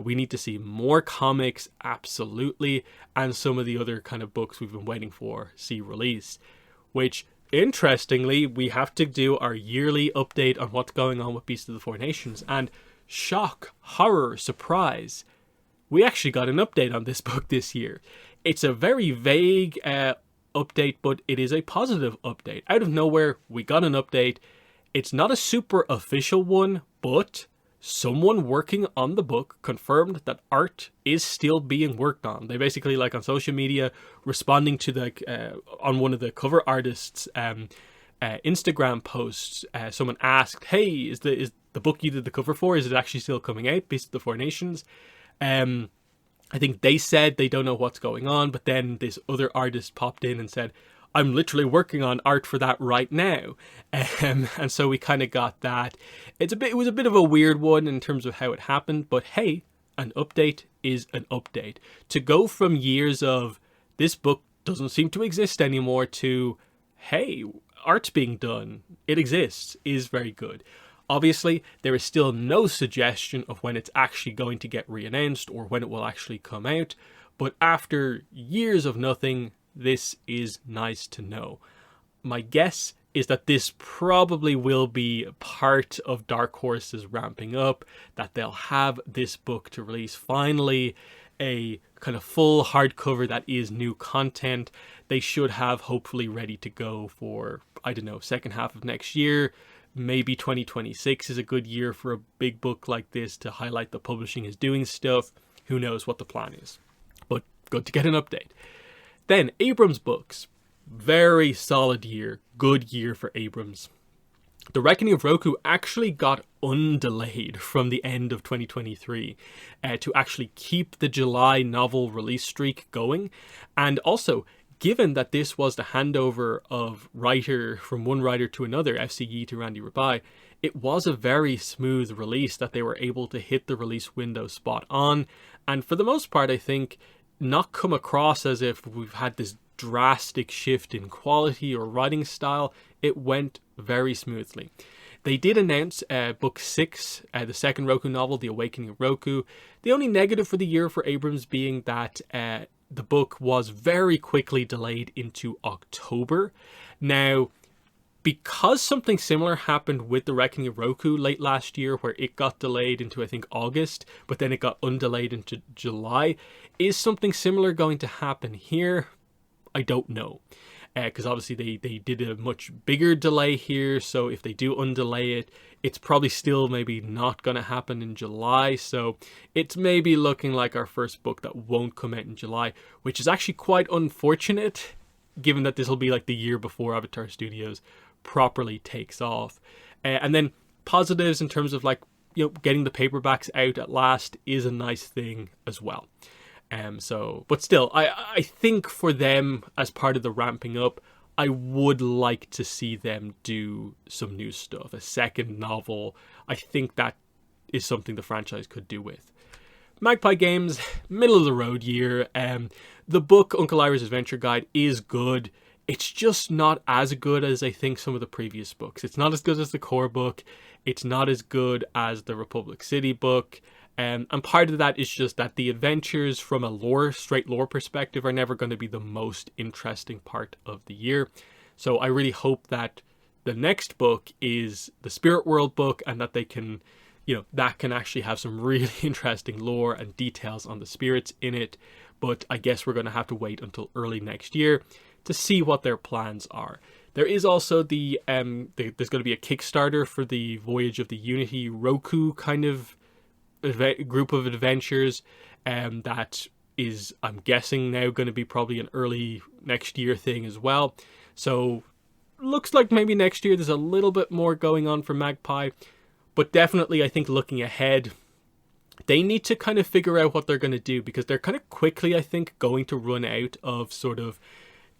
We need to see more comics, absolutely, and some of the other kind of books we've been waiting for see release, which, interestingly, we have to do our yearly update on what's going on with Beast of the Four Nations, and shock, horror, surprise, we actually got an update on this book this year. It's a very vague update, but it is a positive update. Out of nowhere, we got an update. It's not a super official one, but someone working on the book confirmed that art is still being worked on. They basically, like, on social media, responding to the on one of the cover artists' Instagram posts, someone asked, "Hey, is the book you did the cover for, is it actually still coming out, Beast of the Four Nations?" I think they said they don't know what's going on, but then this other artist popped in and said, "I'm literally working on art for that right now." And so we kind of got that. It was a bit of a weird one in terms of how it happened, but hey, an update is an update. To go from years of this book doesn't seem to exist anymore to, hey, art's being done, it exists, is very good. Obviously, there is still no suggestion of when it's actually going to get re-announced or when it will actually come out, but after years of nothing, this is nice to know. My guess is that this probably will be part of Dark Horse's ramping up, that they'll have this book to release finally, a kind of full hardcover that is new content. They should have hopefully ready to go for, I don't know, second half of next year. Maybe 2026 is a good year for a big book like this to highlight the publishing is doing stuff. Who knows what the plan is. But good to get an update. Then, Abrams Books. Very solid year. Good year for Abrams. The Reckoning of Roku actually got undelayed from the end of 2023 to actually keep the July novel release streak going. And also, given that this was the handover of writer from one writer to another, FCE to Randy Rabai, it was a very smooth release that they were able to hit the release window spot on. And for the most part, I think, not come across as if we've had this drastic shift in quality or writing style. It went very smoothly. They did announce book 6, the second Roku novel, The Awakening of Roku. The only negative for the year for Abrams being that the book was very quickly delayed into October. Now, because something similar happened with The Reckoning of Roku late last year, where it got delayed into, I think, August, but then it got undelayed into July, is something similar going to happen here? I don't know. Because obviously they did a much bigger delay here, so if they do undelay it, it's probably still maybe not going to happen in July, so it's maybe looking like our first book that won't come out in July, which is actually quite unfortunate, given that this will be like the year before Avatar Studios properly takes off. And then positives in terms of, like, you know, getting the paperbacks out at last is a nice thing as well. But still, I think for them, as part of the ramping up, I would like to see them do some new stuff. A second novel, I think that is something the franchise could do with. Magpie Games, middle of the road year. The book, Uncle Ira's Adventure Guide, is good. It's just not as good as I think some of the previous books. It's not as good as the core book. It's not as good as the Republic City book. And part of that is just that the adventures from a straight lore perspective are never going to be the most interesting part of the year. So I really hope that the next book is the Spirit World book and that they can, that can actually have some really interesting lore and details on the spirits in it. But I guess we're going to have to wait until early next year to see what their plans are. There is also there's going to be a Kickstarter for the Voyage of the Unity Roku kind of group of adventures, that is, I'm guessing, now going to be probably an early next year thing as well. So looks like maybe next year there's a little bit more going on for Magpie, but definitely I think looking ahead, they need to kind of figure out what they're going to do, because they're kind of quickly, I think, going to run out of sort of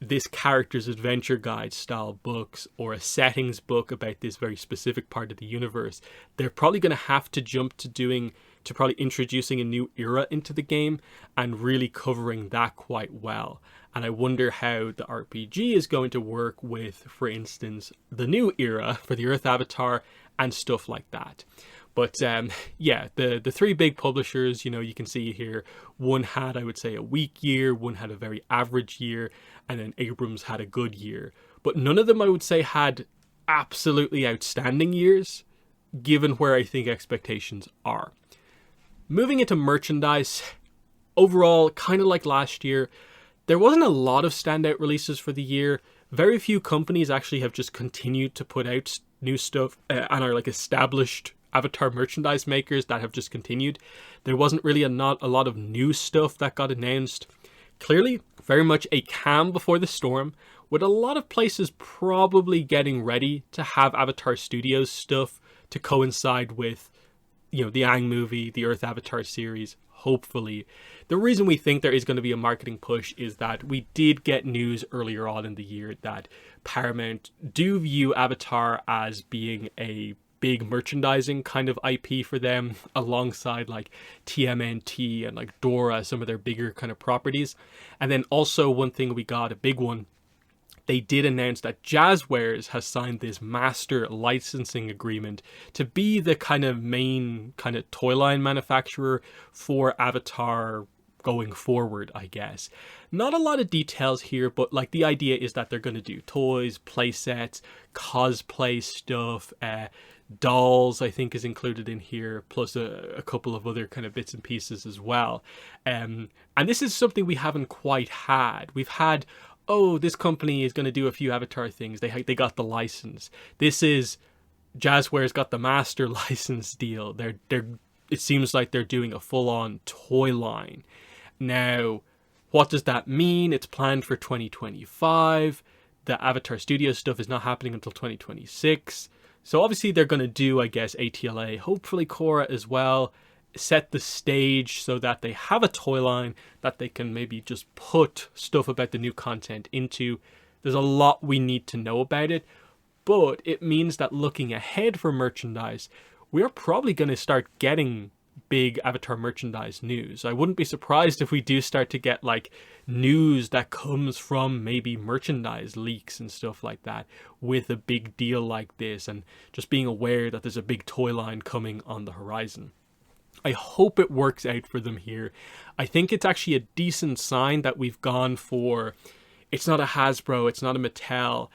this character's adventure guide style books or a settings book about this very specific part of the universe. They're probably going to have to jump to probably introducing a new era into the game and really covering that quite well. And I wonder how the RPG is going to work with, for instance, the new era for the Earth Avatar and stuff like that. But the three big publishers, you can see here, one had, I would say, a weak year, one had a very average year, and then Abrams had a good year. But none of them, I would say, had absolutely outstanding years, given where I think expectations are. Moving into merchandise, overall, kind of like last year, there wasn't a lot of standout releases for the year. Very few companies actually have just continued to put out new stuff and are like established Avatar merchandise makers that have just continued. There wasn't really not a lot of new stuff that got announced. Clearly, very much a calm before the storm, with a lot of places probably getting ready to have Avatar Studios stuff to coincide with, the Aang movie, the Earth Avatar series, hopefully. The reason we think there is going to be a marketing push is that we did get news earlier on in the year that Paramount do view Avatar as being a big merchandising kind of IP for them, alongside like TMNT and like Dora, some of their bigger kind of properties. And then also one thing we got, a big one, they did announce that Jazzwares has signed this master licensing agreement to be the kind of main kind of toy line manufacturer for Avatar going forward, I guess. Not a lot of details here, but like the idea is that they're going to do toys, play sets, cosplay stuff, dolls, I think, is included in here, plus a couple of other kind of bits and pieces as well. And this is something we haven't quite had. We've had, this company is going to do a few Avatar things. They got the license. This is Jazzwares got the master license deal. It seems like they're doing a full-on toy line. Now, what does that mean? It's planned for 2025. The Avatar Studios stuff is not happening until 2026. So obviously they're going to do, I guess, ATLA, hopefully Korra as well, set the stage so that they have a toy line that they can maybe just put stuff about the new content into. There's a lot we need to know about it, but it means that looking ahead for merchandise, we're probably going to start getting big Avatar merchandise news. I wouldn't be surprised if we do start to get like news that comes from maybe merchandise leaks and stuff like that with a big deal like this, and just being aware that there's a big toy line coming on the horizon. I hope it works out for them here. I think it's actually a decent sign that we've gone for, it's not a Hasbro, it's not a Mattel,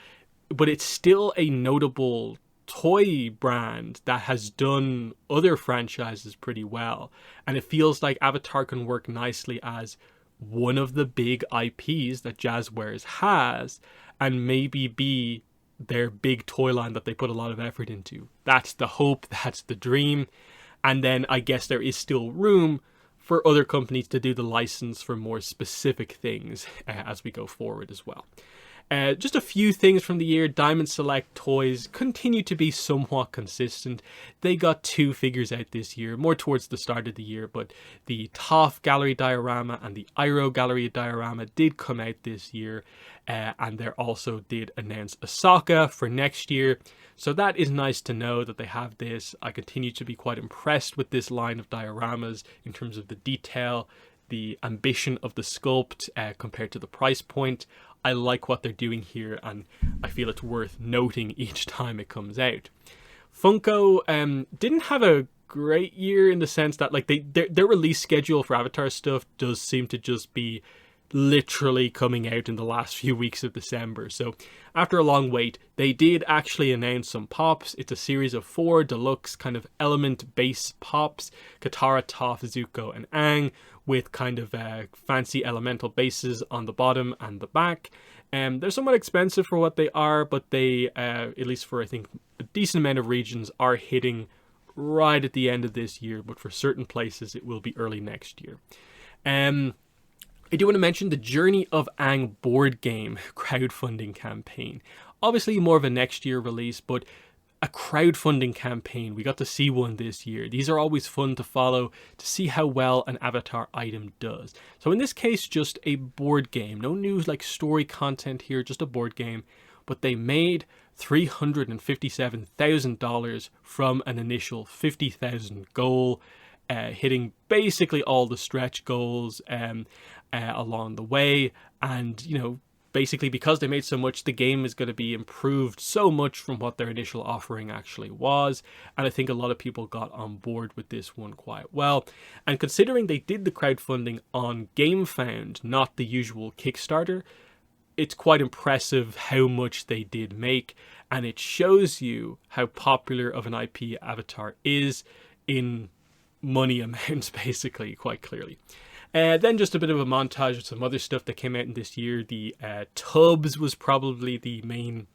but it's still a notable toy brand that has done other franchises pretty well. And it feels like Avatar can work nicely as one of the big IPs that Jazzwares has, and maybe be their big toy line that they put a lot of effort into. That's the hope, that's the dream. And then I guess there is still room for other companies to do the license for more specific things as we go forward as well. Just a few things from the year. Diamond Select toys continue to be somewhat consistent. They got 2 figures out this year, more towards the start of the year, but the Toph Gallery Diorama and the Iroh Gallery Diorama did come out this year, and they also did announce Ahsoka for next year. So that is nice to know that they have this. I continue to be quite impressed with this line of dioramas in terms of the detail, the ambition of the sculpt compared to the price point. I like what they're doing here, and I feel it's worth noting each time it comes out. Funko didn't have a great year in the sense that like their release schedule for Avatar stuff does seem to just be literally coming out in the last few weeks of December. So after a long wait, they did actually announce some pops. It's a series of 4 deluxe kind of element base pops: Katara, Toph, Zuko, and Aang, with kind of fancy elemental bases on the bottom and the back. They're somewhat expensive for what they are, but they, at least for I think a decent amount of regions, are hitting right at the end of this year, but for certain places it will be early next year. I do want to mention the Journey of Aang board game crowdfunding campaign. Obviously more of a next year release, but a crowdfunding campaign. We got to see one this year. These are always fun to follow, to see how well an Avatar item does. So in this case, just a board game. No new like story content here, just a board game. But they made $357,000 from an initial $50,000 goal, hitting basically all the stretch goals along the way. And, you know, basically because they made so much, the game is going to be improved so much from what their initial offering actually was. And I think a lot of people got on board with this one quite well. And considering they did the crowdfunding on GameFound, not the usual Kickstarter, it's quite impressive how much they did make. And it shows you how popular of an IP Avatar is in money amounts, basically, quite clearly. Then just a bit of a montage of some other stuff that came out in this year. The tubs was probably the main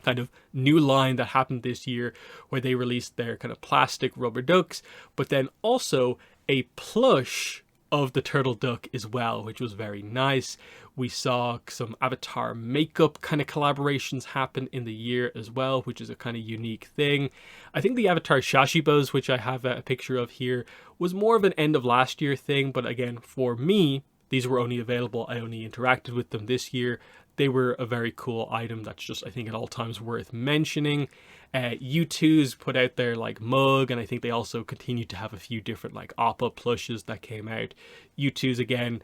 kind of new line that happened this year, where they released their kind of plastic rubber ducks, but then also a plush of the turtle duck as well, which was very nice. We saw some Avatar makeup kind of collaborations happen in the year as well, which is a kind of unique thing. I think the Avatar Shashibos, which I have a picture of here, was more of an end of last year thing, but again, for me, these were only available, I only interacted with them this year. They were a very cool item that's just, I think, at all times worth mentioning. U2's put out their like mug, and I think they also continue to have a few different like Appa plushes that came out. U2's again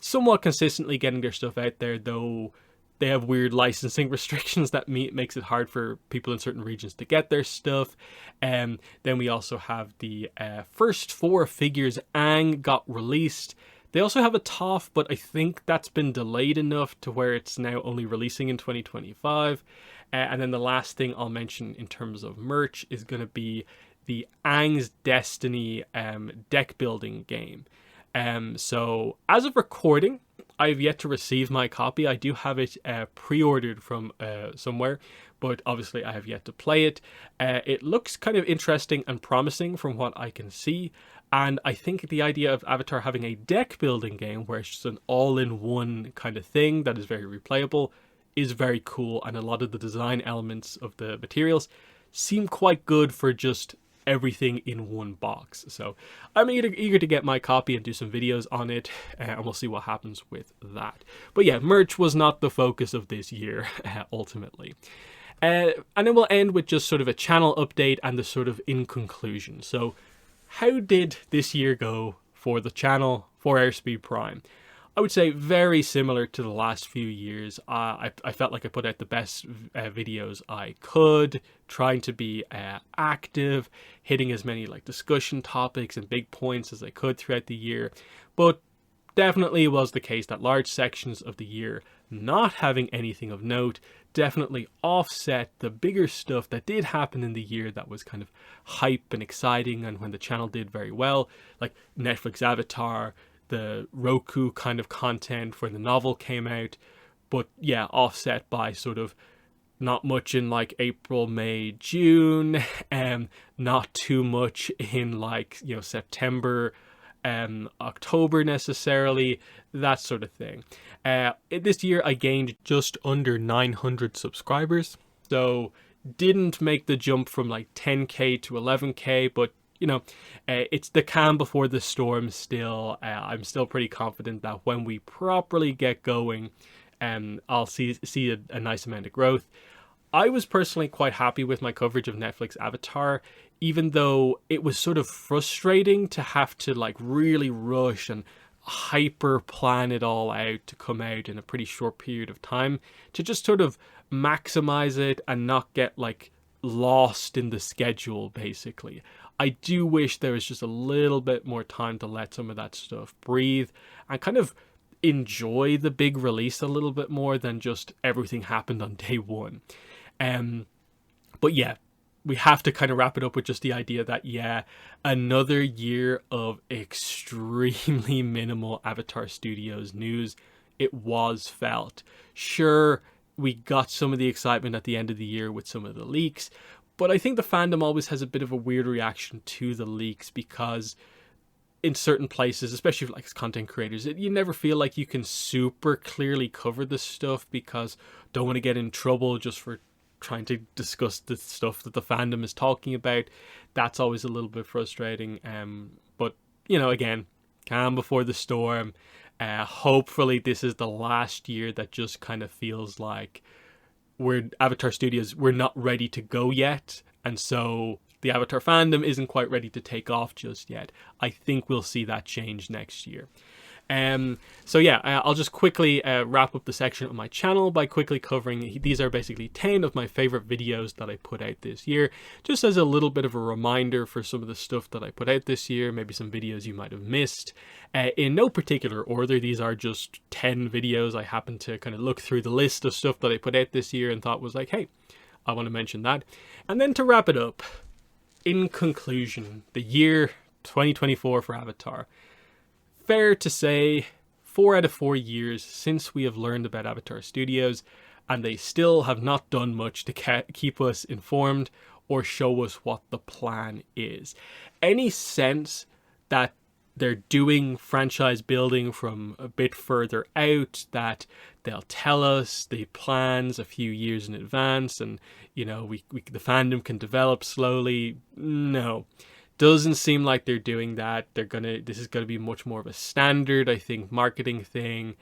somewhat consistently getting their stuff out there, though they have weird licensing restrictions that makes it hard for people in certain regions to get their stuff. Then we also have the first 4 figures Aang got released. They also have a Toph, but I think that's been delayed enough to where it's now only releasing in 2025. And then the last thing I'll mention in terms of merch is going to be the Aang's Destiny deck building game. So as of recording, I've yet to receive my copy. I do have it pre-ordered from somewhere, but obviously I have yet to play it. It looks kind of interesting and promising from what I can see. And I think the idea of Avatar having a deck building game where it's just an all-in-one kind of thing that is very replayable is very cool. And a lot of the design elements of the materials seem quite good for just everything in one box. So I'm eager to get my copy and do some videos on it, and we'll see what happens with that. But yeah, merch was not the focus of this year, ultimately. And then we'll end with just sort of a channel update and the sort of in conclusion. So how did this year go for the channel, for Airspeed Prime? I would say very similar to the last few years. I felt like I put out the best videos I could, trying to be active, hitting as many like discussion topics and big points as I could throughout the year. But definitely was the case that large sections of the year not having anything of note definitely offset the bigger stuff that did happen in the year that was kind of hype and exciting, and when the channel did very well, like Netflix Avatar, the Roku kind of content when the novel came out. But yeah, offset by sort of not much in like April, May, June, not too much in like, you know, September, October necessarily, that sort of thing. This year I gained just under 900 subscribers, so didn't make the jump from like 10k to 11k, but you know, it's the calm before the storm still. I'm still pretty confident that when we properly get going, I'll see a nice amount of growth. I was personally quite happy with my coverage of Netflix Avatar, even though it was sort of frustrating to have to like really rush and hyper plan it all out to come out in a pretty short period of time, to just sort of maximize it and not get like lost in the schedule, basically. I do wish there was just a little bit more time to let some of that stuff breathe and kind of enjoy the big release a little bit more than just everything happened on day one. But yeah, we have to kind of wrap it up with just the idea that, yeah, another year of extremely minimal Avatar Studios news. It was felt. Sure, we got some of the excitement at the end of the year with some of the leaks, but I think the fandom always has a bit of a weird reaction to the leaks, because in certain places, especially like as content creators, you never feel like you can super clearly cover this stuff, because don't want to get in trouble just for trying to discuss the stuff that the fandom is talking about. That's always a little bit frustrating. But you know, again, calm before the storm. Hopefully this is the last year that just kind of feels like we're Avatar Studios, we're not ready to go yet, and so the Avatar fandom isn't quite ready to take off just yet. I think we'll see that change next year. So yeah, I'll just quickly wrap up the section of my channel by quickly covering, these are basically 10 of my favorite videos that I put out this year, just as a little bit of a reminder for some of the stuff that I put out this year, maybe some videos you might have missed. In no particular order, these are just 10 videos. I happened to kind of look through the list of stuff that I put out this year and thought was like, hey, I want to mention that. And then to wrap it up, in conclusion, the year 2024 for Avatar. Fair to say, 4 out of 4 years since we have learned about Avatar Studios, and they still have not done much to keep us informed or show us what the plan is. Any sense that they're doing franchise building from a bit further out, that they'll tell us the plans a few years in advance, and you know, the fandom can develop slowly? No, doesn't seem like they're doing that. This is gonna be much more of a standard, I think, marketing thing.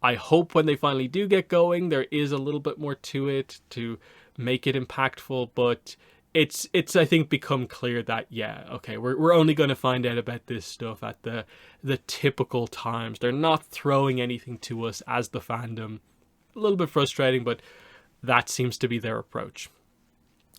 I hope when they finally do get going, there is a little bit more to it to make it impactful, but it's I think become clear that, yeah, okay, we're only going to find out about this stuff at the typical times. They're not throwing anything to us as the fandom. A little bit frustrating, but that seems to be their approach.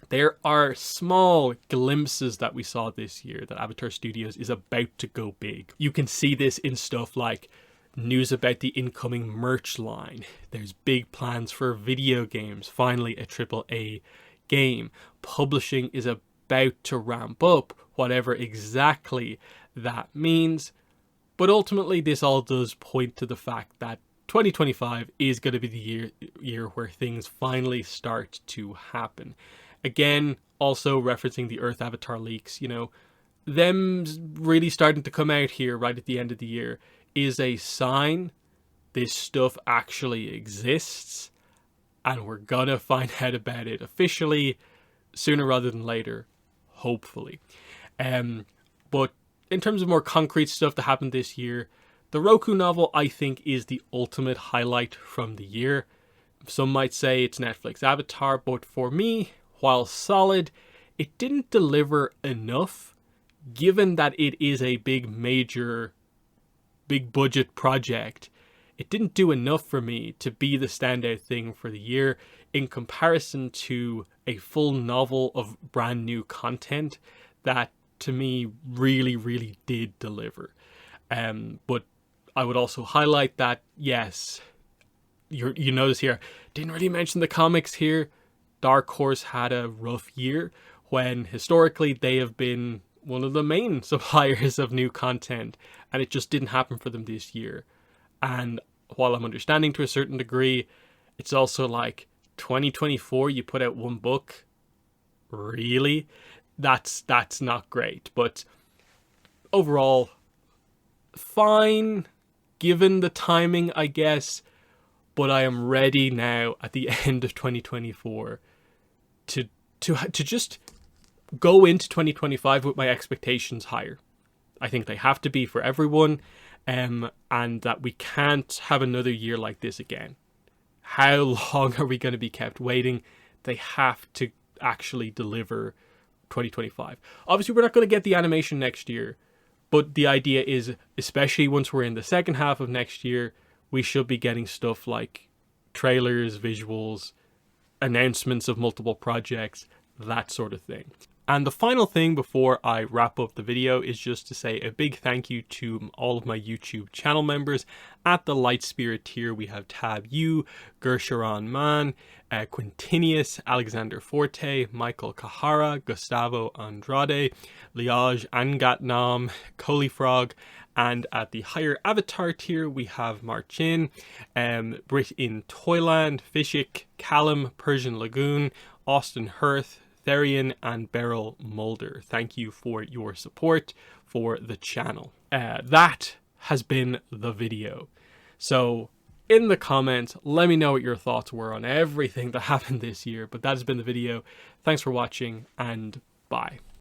There are small glimpses that we saw this year that Avatar Studios is about to go big. You can see this in stuff like news about the incoming merch line. There's big plans for video games, finally a AAA game. Publishing is about to ramp up, whatever exactly that means. But ultimately, this all does point to the fact that 2025 is going to be the year where things finally start to happen. Again, also referencing the Earth Avatar leaks, you know, them really starting to come out here right at the end of the year is a sign this stuff actually exists, and we're gonna find out about it officially sooner rather than later, hopefully. But in terms of more concrete stuff that happened this year, the Roku novel, I think, is the ultimate highlight from the year. Some might say it's Netflix Avatar, but for me, while solid, it didn't deliver enough, given that it is a big budget project. It didn't do enough for me to be the standout thing for the year in comparison to a full novel of brand new content that, to me, really, really did deliver. But I would also highlight that, yes, you notice here, didn't really mention the comics here. Dark Horse had a rough year when historically they have been one of the main suppliers of new content, and it just didn't happen for them this year. And while I'm understanding to a certain degree, it's also like 2024, you put out one book. Really? That's not great. But overall, fine, given the timing, I guess. But I am ready now at the end of 2024 to just go into 2025 with my expectations higher. I think they have to be for everyone, and that we can't have another year like this again. How long are we going to be kept waiting? They have to actually deliver 2025. Obviously, we're not going to get the animation next year, but the idea is, especially once we're in the second half of next year, we should be getting stuff like trailers, visuals, announcements of multiple projects, that sort of thing. And the final thing before I wrap up the video is just to say a big thank you to all of my YouTube channel members. At the Light Spirit tier, we have Tab U, Gersharon Man, Quintinius, Alexander Forte, Michael Kahara, Gustavo Andrade, Liaj Angatnam, Colifrog, and at the higher Avatar tier, we have Marchin, Brit in Toyland, Fishik, Callum, Persian Lagoon, Austin Hirth, Therian, and Beryl Mulder. Thank you for your support for the channel. That has been the video. So in the comments, let me know what your thoughts were on everything that happened this year. But that has been the video. Thanks for watching, and bye.